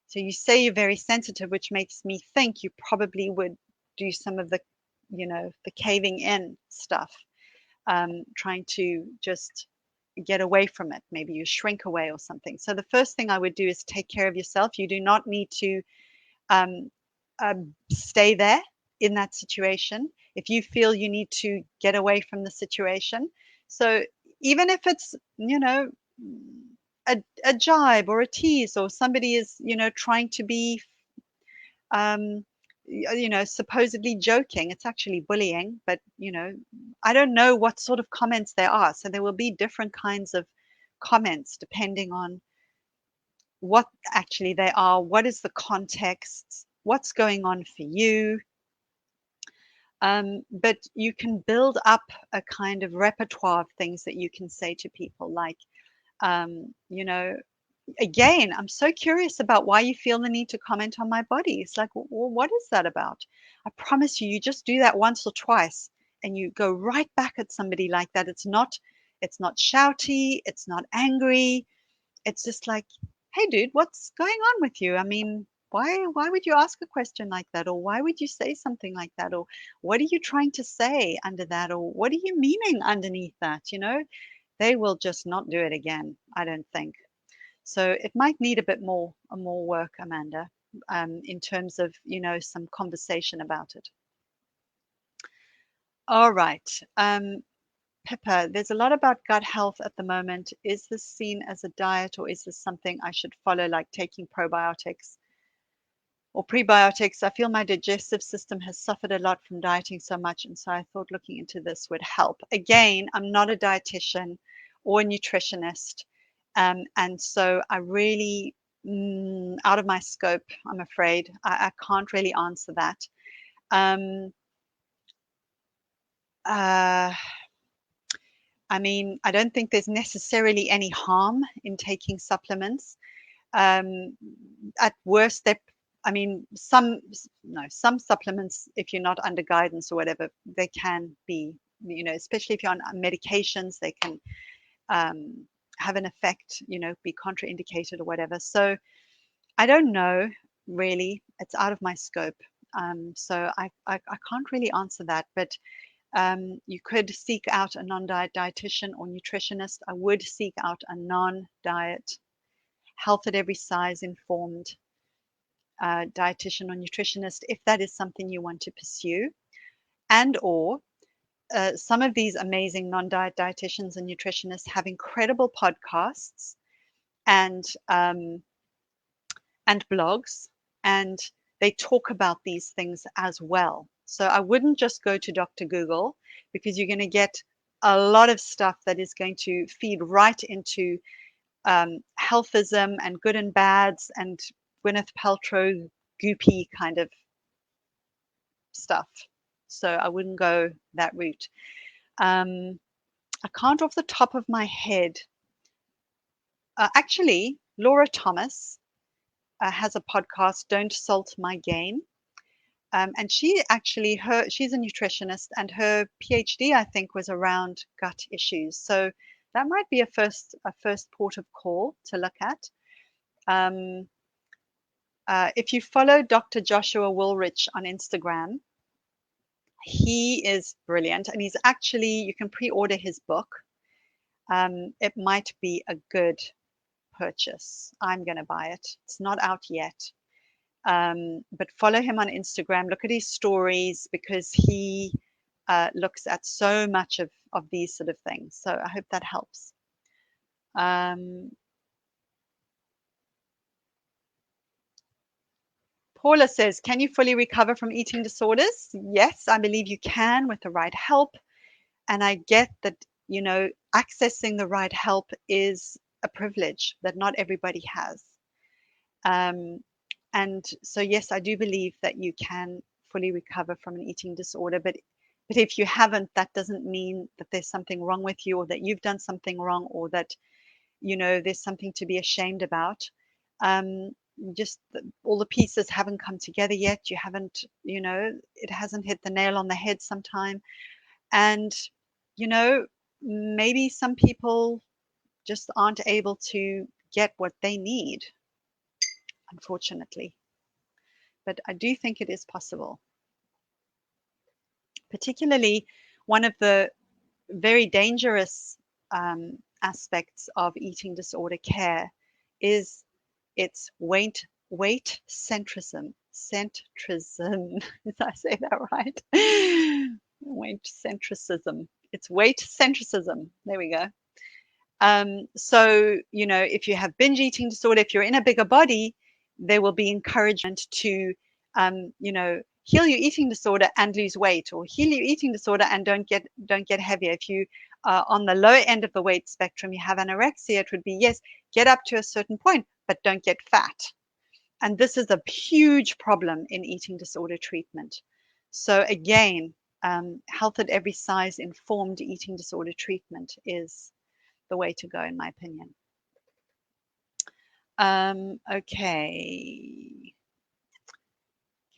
So you say you're very sensitive, which makes me think you probably would do some of the, the caving in stuff, trying to just get away from it. Maybe you shrink away or something. So the first thing I would do is take care of yourself. You do not need to um, stay there in that situation if you feel you need to get away from the situation. So even if it's, a jibe or a tease, or somebody is, trying to be, um, supposedly joking, it's actually bullying, but, I don't know what sort of comments there are. So there will be different kinds of comments depending on what actually they are, what is the context, what's going on for you. But you can build up a kind of repertoire of things that you can say to people, like, um, you know, again, I'm so curious about why you feel the need to comment on my body. It's like, well, what is that about? I promise you, you just do that once or twice and you go right back at somebody like that. It's not shouty, it's not angry. It's just like, hey, dude, what's going on with you? I mean, why would you ask a question like that? Or why would you say something like that? Or what are you trying to say under that? Or what are you meaning underneath that? They will just not do it again, I don't think. So it might need a bit more work, Amanda, in terms of, some conversation about it. All right. Pippa, there's a lot about gut health at the moment. Is this seen as a diet, or is this something I should follow, like taking probiotics or prebiotics? I feel my digestive system has suffered a lot from dieting so much, and so I thought looking into this would help. Again, I'm not a dietitian or a nutritionist, and so I really, out of my scope, I'm afraid. I can't really answer that. Um, uh, I mean, I don't think there's necessarily any harm in taking supplements. Um, at worst, I mean, some supplements, if you're not under guidance or whatever, they can be, especially if you're on medications, they can um, have an effect, be contraindicated or whatever. So I don't know really. It's out of my scope. So I can't really answer that, but you could seek out a non-diet dietitian or nutritionist. I would seek out a non-diet, health at every size informed dietitian or nutritionist if that is something you want to pursue. And or some of these amazing non-diet dietitians and nutritionists have incredible podcasts and um, and blogs, and they talk about these things as well. So I wouldn't just go to Dr. Google, because you're going to get a lot of stuff that is going to feed right into healthism and good and bads and Gwyneth Paltrow goopy kind of stuff. So I wouldn't go that route. I can't off the top of my head. Actually, Laura Thomas has a podcast, Don't Salt My Game. And she actually, she's a nutritionist, and her PhD, I think, was around gut issues. So that might be a first port of call to look at. Um, if you follow Dr. Joshua Woolrich on Instagram, he is brilliant, and he's actually, you can pre-order his book. It might be a good purchase. I'm going to buy it. It's not out yet. But follow him on Instagram. Look at his stories, because he looks at so much of these sort of things. So I hope that helps. Paula says, can you fully recover from eating disorders? Yes, I believe you can with the right help. And I get that, accessing the right help is a privilege that not everybody has. Um, and so, yes, I do believe that you can fully recover from an eating disorder. But if you haven't, that doesn't mean that there's something wrong with you, or that you've done something wrong, or that, there's something to be ashamed about. Just all the pieces haven't come together yet. You haven't, it hasn't hit the nail on the head sometime. And, maybe some people just aren't able to get what they need, unfortunately. But I do think it is possible. Particularly, one of the very dangerous aspects of eating disorder care is its weight centrism. Did I say that right? Weight centricism. It's weight centricism. There we go. So, if you have binge eating disorder, if you're in a bigger body, there will be encouragement to, heal your eating disorder and lose weight, or heal your eating disorder and don't get heavier. If you are on the low end of the weight spectrum, you have anorexia, it would be, yes, get up to a certain point, but don't get fat. And this is a huge problem in eating disorder treatment. So again, health at every size informed eating disorder treatment is the way to go, in my opinion. Okay.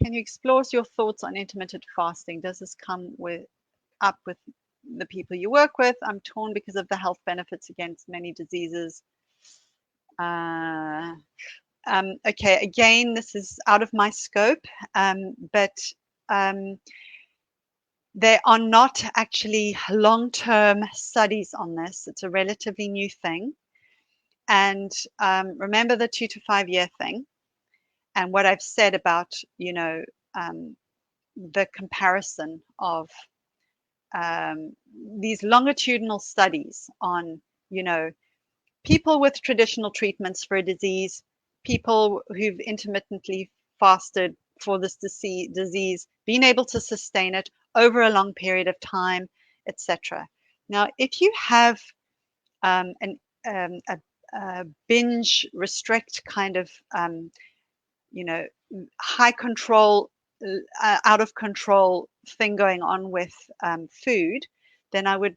Can you explore your thoughts on intermittent fasting? Does this come up with the people you work with? I'm torn because of the health benefits against many diseases. Okay, again, this is out of my scope, but there are not actually long-term studies on this. It's a relatively new thing. And remember the 2 to 5 year thing and what I've said about, the comparison of these longitudinal studies on, people with traditional treatments for a disease, people who've intermittently fasted for this disease, being able to sustain it over a long period of time, etc. Now, if you have a binge restrict kind of, high control, out of control thing going on with food, then I would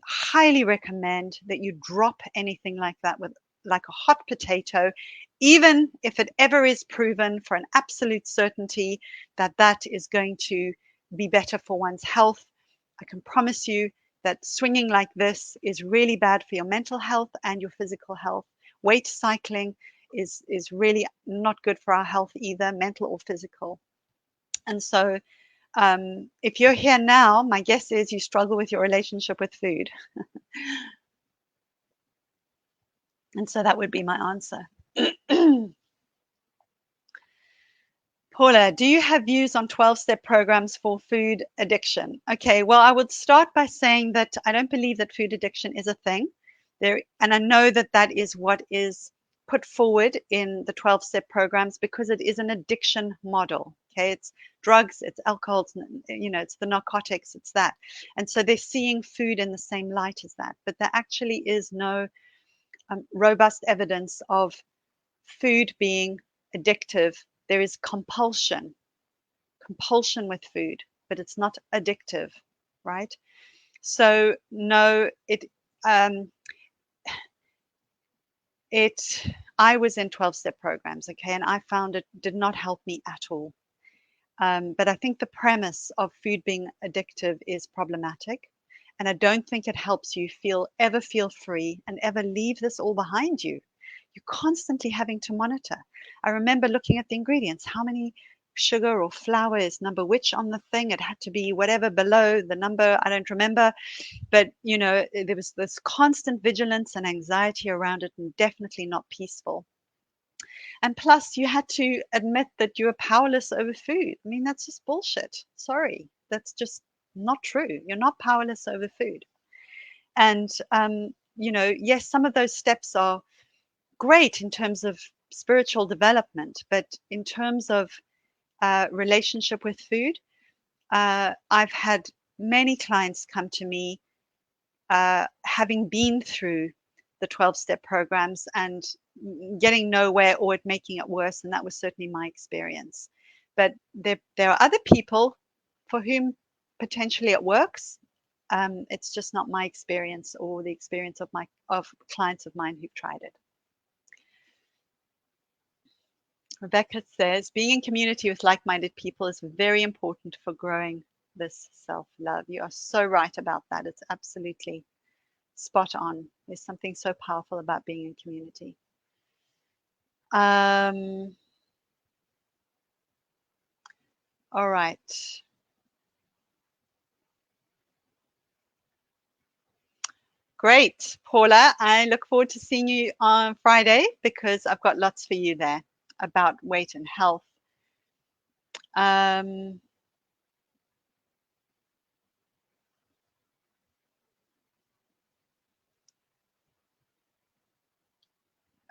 highly recommend that you drop anything like that with like a hot potato, even if it ever is proven for an absolute certainty that that is going to be better for one's health. I can promise you that swinging like this is really bad for your mental health and your physical health. Weight cycling is really not good for our health either, mental or physical. And so if you're here now, my guess is you struggle with your relationship with food. And so that would be my answer. Paula, do you have views on 12-step programs for food addiction? Okay, well, I would start by saying that I don't believe that food addiction is a thing. And I know that that is what is put forward in the 12-step programs because it is an addiction model. Okay, it's drugs, it's alcohol, it's the narcotics, it's that. And so they're seeing food in the same light as that. But there actually is no robust evidence of food being addictive. There is compulsion with food, but it's not addictive, right? So no, I was in 12-step programs, okay, and I found it did not help me at all. But I think the premise of food being addictive is problematic. And I don't think it helps you ever feel free and ever leave this all behind you. You're constantly having to monitor. I remember looking at the ingredients, how many sugar or flour is number which on the thing. It had to be whatever below the number, I don't remember. But, there was this constant vigilance and anxiety around it, and definitely not peaceful. And plus, you had to admit that you were powerless over food. I mean, that's just bullshit. Sorry, that's just not true. You're not powerless over food. And, yes, some of those steps are great in terms of spiritual development, but in terms of relationship with food, I've had many clients come to me having been through the 12-step programs and getting nowhere or it making it worse, and that was certainly my experience. But there are other people for whom potentially it works. It's just not my experience or the experience of clients of mine who've tried it. Rebecca says, being in community with like-minded people is very important for growing this self-love. You are so right about that. It's absolutely spot on. There's something so powerful about being in community. All right. Great, Paula. I look forward to seeing you on Friday because I've got lots for you there about weight and health.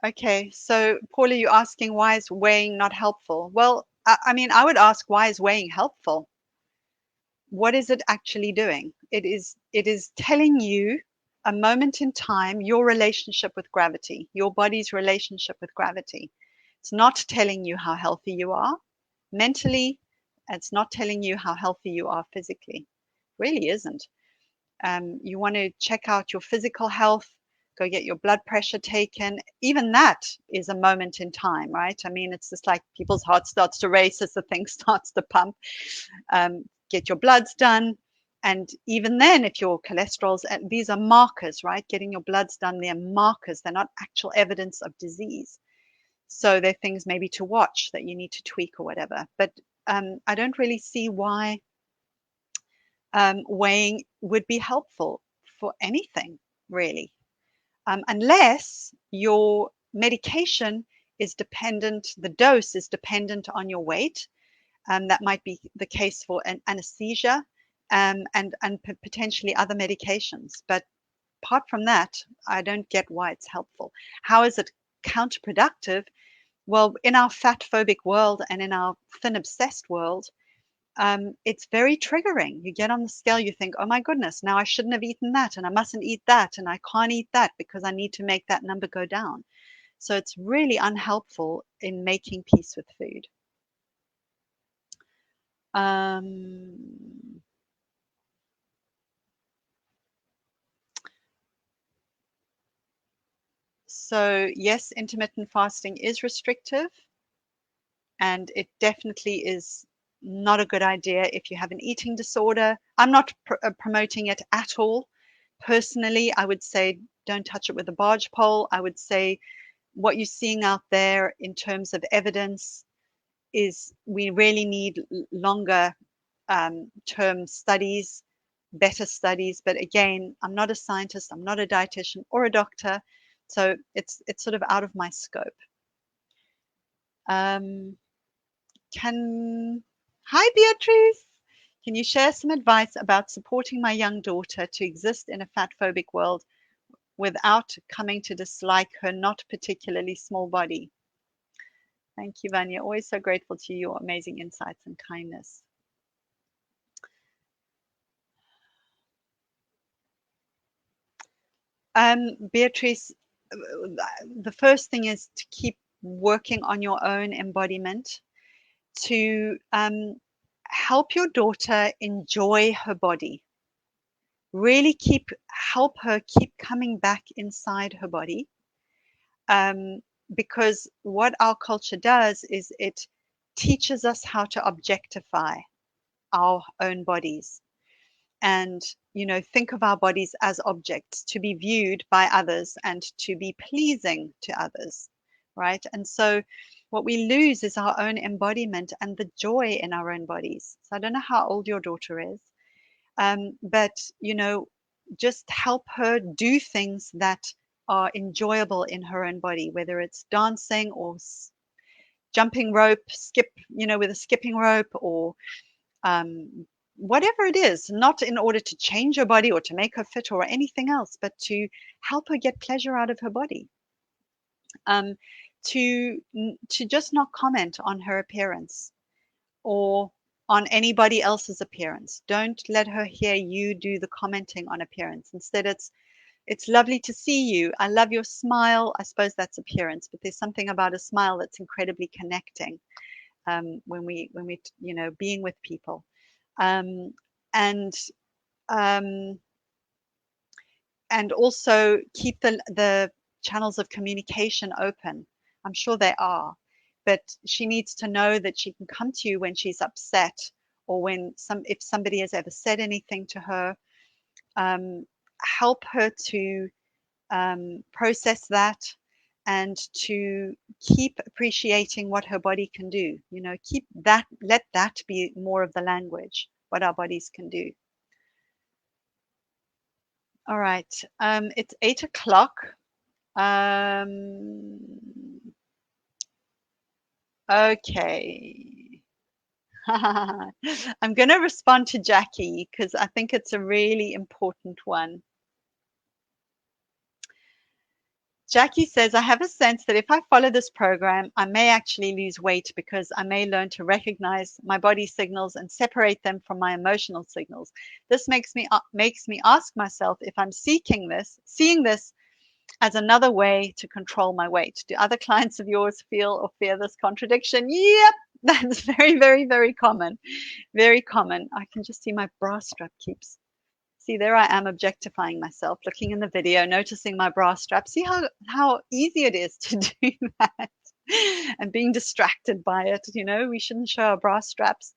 Okay, so Paula, you're asking why is weighing not helpful? Well, I mean, I would ask why is weighing helpful? What is it actually doing? It is telling you a moment in time your relationship with gravity, your body's relationship with gravity. It's not telling you how healthy you are mentally. It's not telling you how healthy you are physically. Really isn't. You want to check out your physical health, go get your blood pressure taken. Even that is a moment in time, right? I mean, it's just like people's heart starts to race as the thing starts to pump. Get your bloods done. And even then, if your cholesterol's, these are markers, right? Getting your bloods done, they're markers. They're not actual evidence of disease. So they're things maybe to watch that you need to tweak or whatever. But I don't really see why weighing would be helpful for anything, really, unless your medication is dependent, the dose is dependent on your weight. That might be the case for an anesthesia and potentially other medications. But apart from that, I don't get why it's helpful. How is it counterproductive? Well, in our fat phobic world and in our thin obsessed world, it's very triggering. You get on the scale, you think, oh my goodness, now I shouldn't have eaten that, and I mustn't eat that, and I can't eat that because I need to make that number go down. So it's really unhelpful in making peace with food. So yes, intermittent fasting is restrictive, and it definitely is not a good idea if you have an eating disorder. I'm not promoting it at all. Personally, I would say don't touch it with a barge pole. I would say what you're seeing out there in terms of evidence is we really need longer term studies, better studies. But again, I'm not a scientist, I'm not a dietitian or a doctor, so it's sort of out of my scope. Um, can Hi Beatrice, can you share some advice about supporting my young daughter to exist in a fat phobic world without coming to dislike her not particularly small body? Thank you, Vanya. Always so grateful to your amazing insights and kindness. Beatrice, the first thing is to keep working on your own embodiment, to help your daughter enjoy her body. Really help her keep coming back inside her body. Because what our culture does is it teaches us how to objectify our own bodies and think of our bodies as objects to be viewed by others and to be pleasing to others, right? And so what we lose is our own embodiment and the joy in our own bodies. So I don't know how old your daughter is, but just help her do things that are enjoyable in her own body, whether it's dancing or jumping rope, with a skipping rope, or whatever it is, not in order to change her body or to make her fit or anything else, but to help her get pleasure out of her body. To just not comment on her appearance or on anybody else's appearance. Don't let her hear you do the commenting on appearance. Instead, it's lovely to see you. I love your smile. I suppose that's appearance, but there's something about a smile that's incredibly connecting when we being with people. Um, and um, and also keep the channels of communication open. I'm sure they are, but she needs to know that she can come to you when she's upset or if somebody has ever said anything to her. help her to process that and to keep appreciating what her body can do. Keep that, let that be more of the language, what our bodies can do. All right, it's 8 o'clock. Okay. I'm going to respond to Jackie because I think it's a really important one. Jackie says, I have a sense that if I follow this program, I may actually lose weight because I may learn to recognize my body signals and separate them from my emotional signals. This makes me ask myself if I'm seeing this as another way to control my weight. Do other clients of yours feel or fear this contradiction? Yep, that's very, very, very common. Very common. I can just see my bra strap keeps. See, there I am objectifying myself, looking in the video, noticing my bra strap. See how easy it is to do that and being distracted by it. We shouldn't show our bra straps.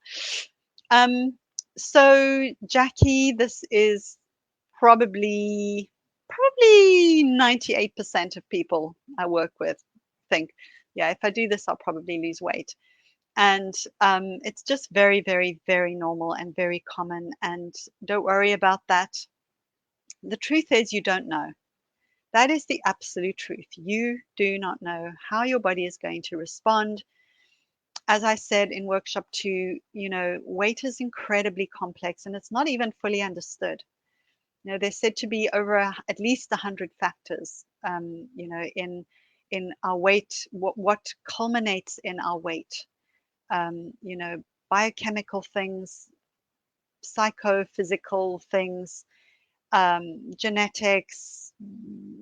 So Jackie, this is probably 98% of people I work with think, yeah, if I do this, I'll probably lose weight. And it's just very, very, very normal and very common. And don't worry about that. The truth is, you don't know. That is the absolute truth. You do not know how your body is going to respond. As I said in workshop 2, weight is incredibly complex and it's not even fully understood. There's said to be over at least 100 factors, in our weight, what culminates in our weight. Biochemical things, psychophysical things, genetics,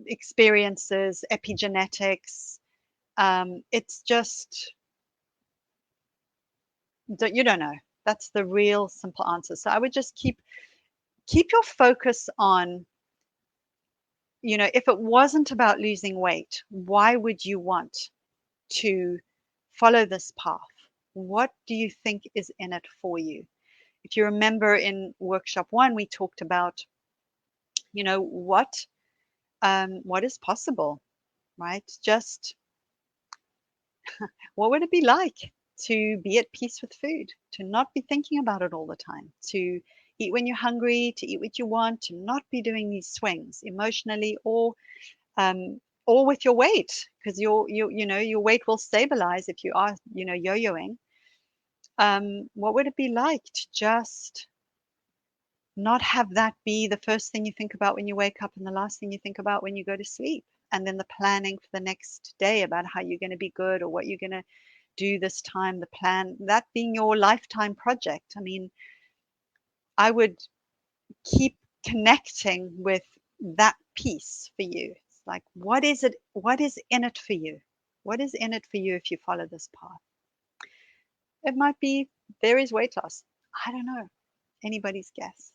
experiences, epigenetics. It's just, you don't know. That's the real simple answer. So I would just keep your focus on, if it wasn't about losing weight, why would you want to follow this path? What do you think is in it for you? If you remember in workshop 1, we talked about, what is possible, right? Just what would it be like to be at peace with food, to not be thinking about it all the time, to eat when you're hungry, to eat what you want, to not be doing these swings emotionally or with your weight, because your weight will stabilize if you are yo-yoing. What would it be like to just not have that be the first thing you think about when you wake up and the last thing you think about when you go to sleep, and then the planning for the next day about how you're going to be good or what you're going to do this time, the plan, that being your lifetime project. I mean, I would keep connecting with that piece for you. It's like, what is in it for you? What is in it for you if you follow this path? It might be there is weight loss. I don't know. Anybody's guess.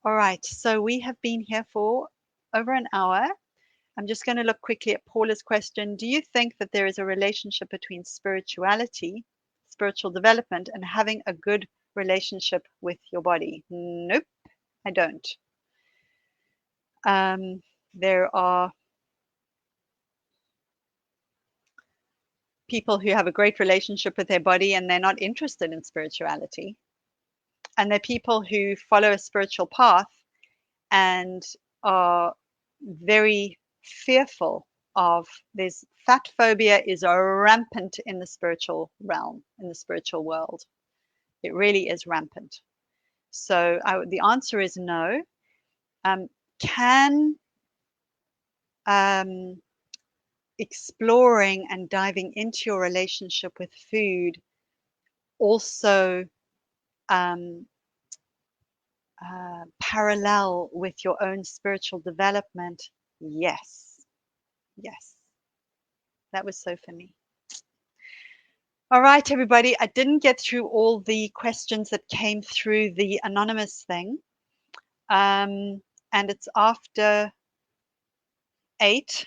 All right, so we have been here for over an hour. I'm just going to look quickly at Paula's question. Do you think that there is a relationship between spirituality, spiritual development, and having a good relationship with your body? Nope, I don't. There are people who have a great relationship with their body and they're not interested in spirituality. And they're people who follow a spiritual path and are very fearful of this. Fat phobia is rampant in the spiritual realm, in the spiritual world. It really is rampant. So the answer is no. Can exploring and diving into your relationship with food also parallel with your own spiritual development? Yes. Yes. That was so for me. All right, everybody. I didn't get through all the questions that came through the anonymous thing. And it's after 8.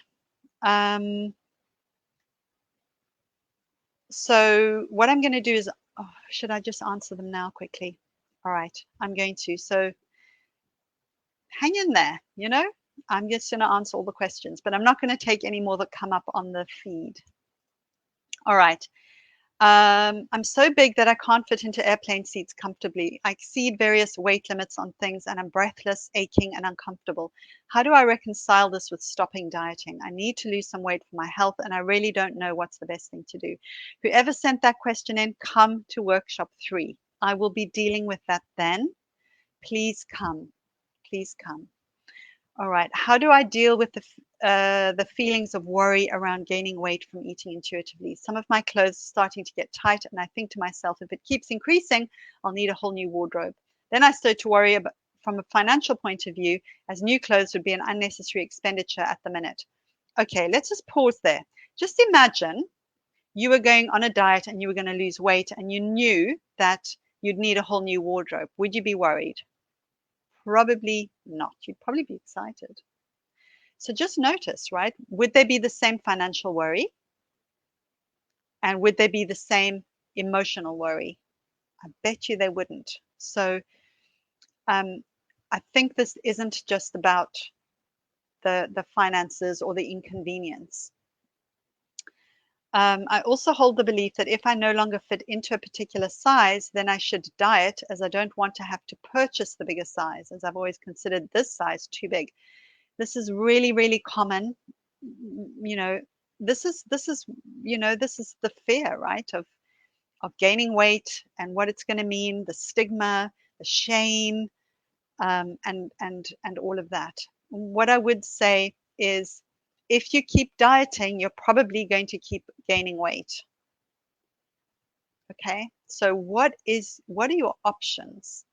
So what I'm going to do is, should I just answer them now quickly? All right, I'm going to. So hang in there, you know. I'm just going to answer all the questions, but I'm not going to take any more that come up on the feed. All right. I'm so big that I can't fit into airplane seats comfortably. I exceed various weight limits on things and I'm breathless, aching, and uncomfortable. How do I reconcile this with stopping dieting? I need to lose some weight for my health and I really don't know what's the best thing to do. Whoever sent that question in, come to workshop 3. I will be dealing with that then. Please come. Please come. All right. How do I deal with the feelings of worry around gaining weight from eating intuitively? Some of my clothes are starting to get tight, and I think to myself, if it keeps increasing, I'll need a whole new wardrobe. Then I start to worry about, from a financial point of view, as new clothes would be an unnecessary expenditure at the minute. Okay, let's just pause there. Just imagine you were going on a diet and you were going to lose weight, and you knew that you'd need a whole new wardrobe. Would you be worried? Probably not. You'd probably be excited. So just notice, right? Would there be the same financial worry? And would there be the same emotional worry? I bet you they wouldn't. So I think this isn't just about the finances or the inconvenience. I also hold the belief that if I no longer fit into a particular size, then I should diet, as I don't want to have to purchase the bigger size, as I've always considered this size too big. This is really, really common. You know, this is the fear, right, of gaining weight and what it's going to mean, the stigma, the shame, and all of that. What I would say is, if you keep dieting, you're probably going to keep gaining weight. Okay, so what are your options?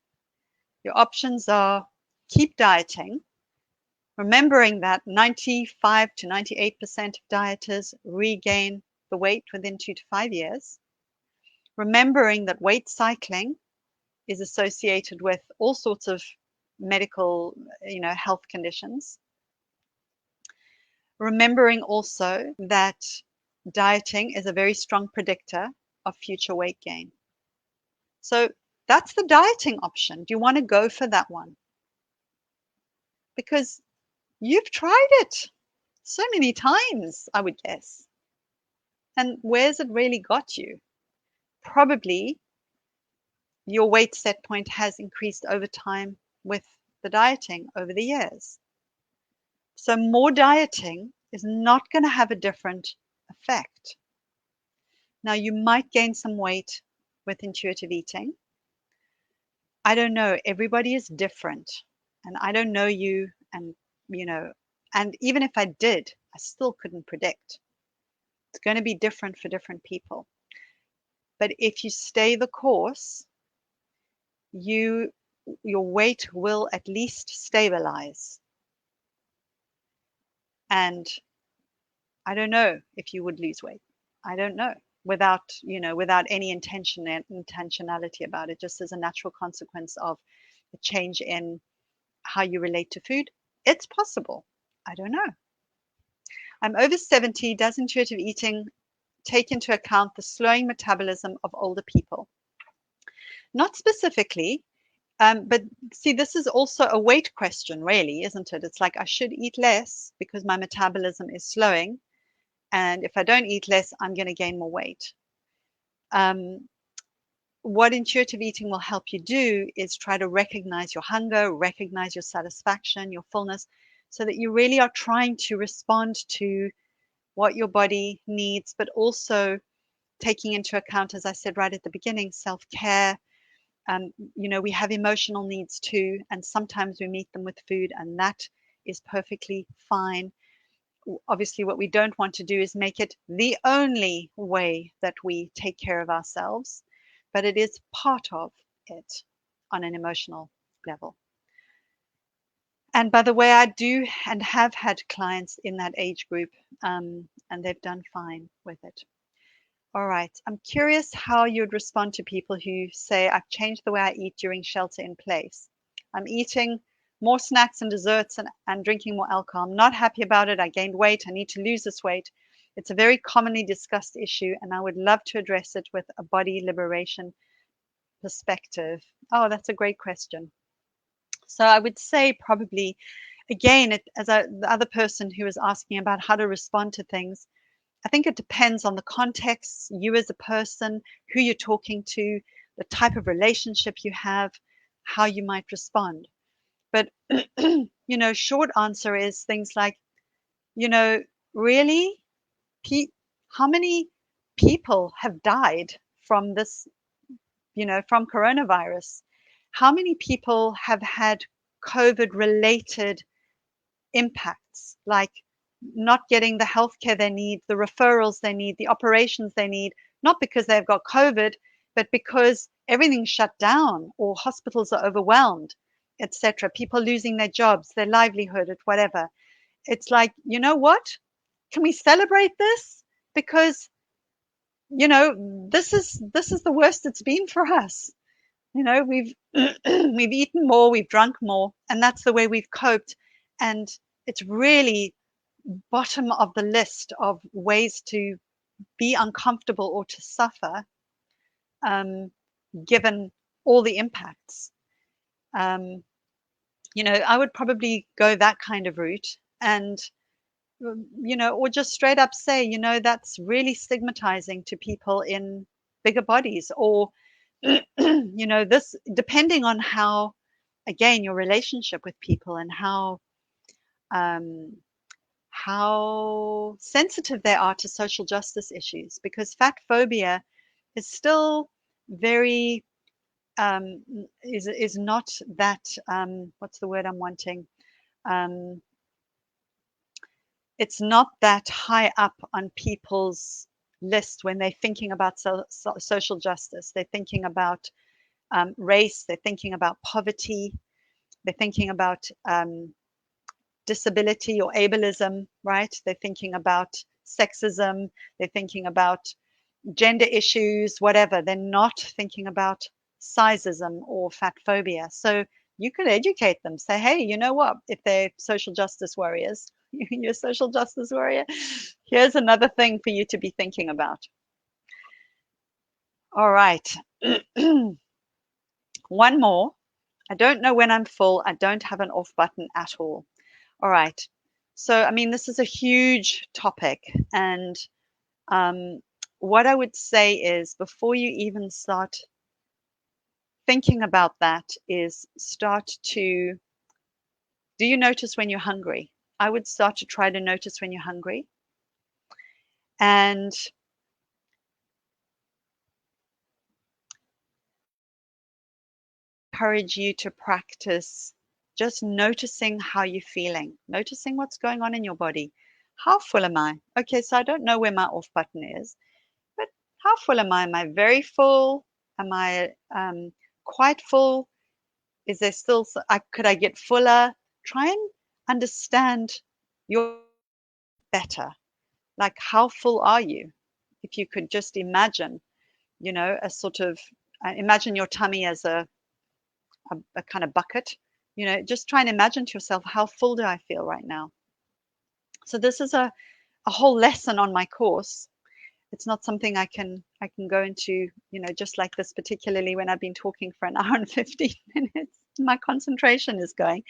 Your options are keep dieting, remembering that 95 to 98% of dieters regain the weight within 2 to 5 years. Remembering that weight cycling is associated with all sorts of medical, health conditions. Remembering also that dieting is a very strong predictor of future weight gain. So that's the dieting option. Do you want to go for that one? Because you've tried it so many times, I would guess. And where's it really got you? Probably your weight set point has increased over time with the dieting over the years. So more dieting is not going to have a different effect. Now, you might gain some weight with intuitive eating. I don't know. Everybody is different. And I don't know you. And, and even if I did, I still couldn't predict. It's going to be different for different people. But if you stay the course, your weight will at least stabilize. And I don't know if you would lose weight. I don't know without any intentionality about it, just as a natural consequence of a change in how you relate to food. It's possible. I don't know. I'm over 70. Does intuitive eating take into account the slowing metabolism of older people? Not specifically, but see, this is also a weight question, really, isn't it? It's like I should eat less because my metabolism is slowing. And if I don't eat less, I'm going to gain more weight. What intuitive eating will help you do is try to recognize your hunger, recognize your satisfaction, your fullness, so that you really are trying to respond to what your body needs, but also taking into account, as I said right at the beginning, self-care. We have emotional needs too, and sometimes we meet them with food, and that is perfectly fine. Obviously, what we don't want to do is make it the only way that we take care of ourselves, but it is part of it on an emotional level. And by the way, I do and have had clients in that age group, and they've done fine with it. All right. I'm curious how you'd respond to people who say, I've changed the way I eat during shelter in place. I'm eating more snacks and desserts and drinking more alcohol. I'm not happy about it. I gained weight. I need to lose this weight. It's a very commonly discussed issue, and I would love to address it with a body liberation perspective. Oh, that's a great question. So I would say probably, again, the other person who was asking about how to respond to things, I think it depends on the context, you as a person, who you're talking to, the type of relationship you have, how you might respond. But, short answer is things like, you know, really, pe- how many people have died from this, from coronavirus? How many people have had COVID related impacts, like not getting the healthcare they need, the referrals they need, the operations they need, not because they've got COVID, but because everything's shut down or hospitals are overwhelmed, etc. People losing their jobs, their livelihood, or whatever. It's like, you know what? Can we celebrate this? Because this is the worst it's been for us. We've we've eaten more, we've drunk more, and that's the way we've coped. And it's really bottom of the list of ways to be uncomfortable or to suffer, um, given all the impacts. Um, I would probably go that kind of route, and or just straight up say, that's really stigmatizing to people in bigger bodies, or this, depending on how, again, your relationship with people and um, how sensitive they are to social justice issues, because fat phobia is still very is not that what's the word I'm wanting, um, it's not that high up on people's list when they're thinking about social justice. They're thinking about race, they're thinking about poverty, they're thinking about disability or ableism, right? They're thinking about sexism, they're thinking about gender issues, whatever. They're not thinking about sizeism or fat phobia. So you could educate them, say, hey, you know what? If they're social justice warriors, you're a social justice warrior, here's another thing for you to be thinking about. All right. One more. I don't know when I'm full. I don't have an off button at all. All right. So, I mean, this is a huge topic. And what I would say is, before you even start thinking about that, is start to, do you notice when you're hungry? I would start to try to notice when you're hungry. And encourage you to practice just noticing how you're feeling, noticing what's going on in your body. How full am I? Okay, so I don't know where my off button is, but how full am I? Am I very full? Am I quite full? Is there still, could I get fuller? Try and understand your better. Like, how full are you? If you could just imagine, a sort of, imagine your tummy as a kind of bucket, just try and imagine to yourself, how full do I feel right now? So this is a whole lesson on my course. It's not something I can go into, just like this, particularly when I've been talking for an hour and 15 minutes. My concentration is going,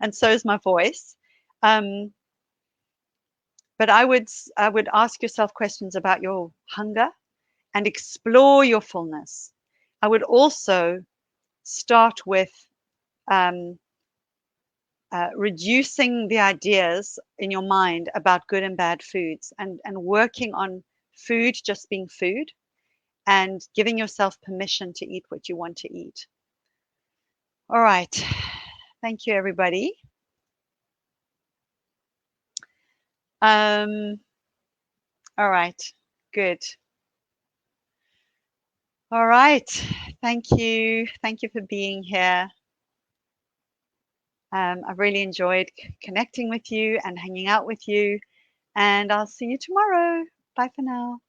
and so is my voice. Um, but I would ask yourself questions about your hunger and explore your fullness. I would also start with um, reducing the ideas in your mind about good and bad foods, and working on food just being food, and giving yourself permission to eat what you want to eat. All right. Thank you, everybody. All right. Good. All right. Thank you. Thank you for being here. I've really enjoyed connecting with you and hanging out with you, and I'll see you tomorrow. Bye for now.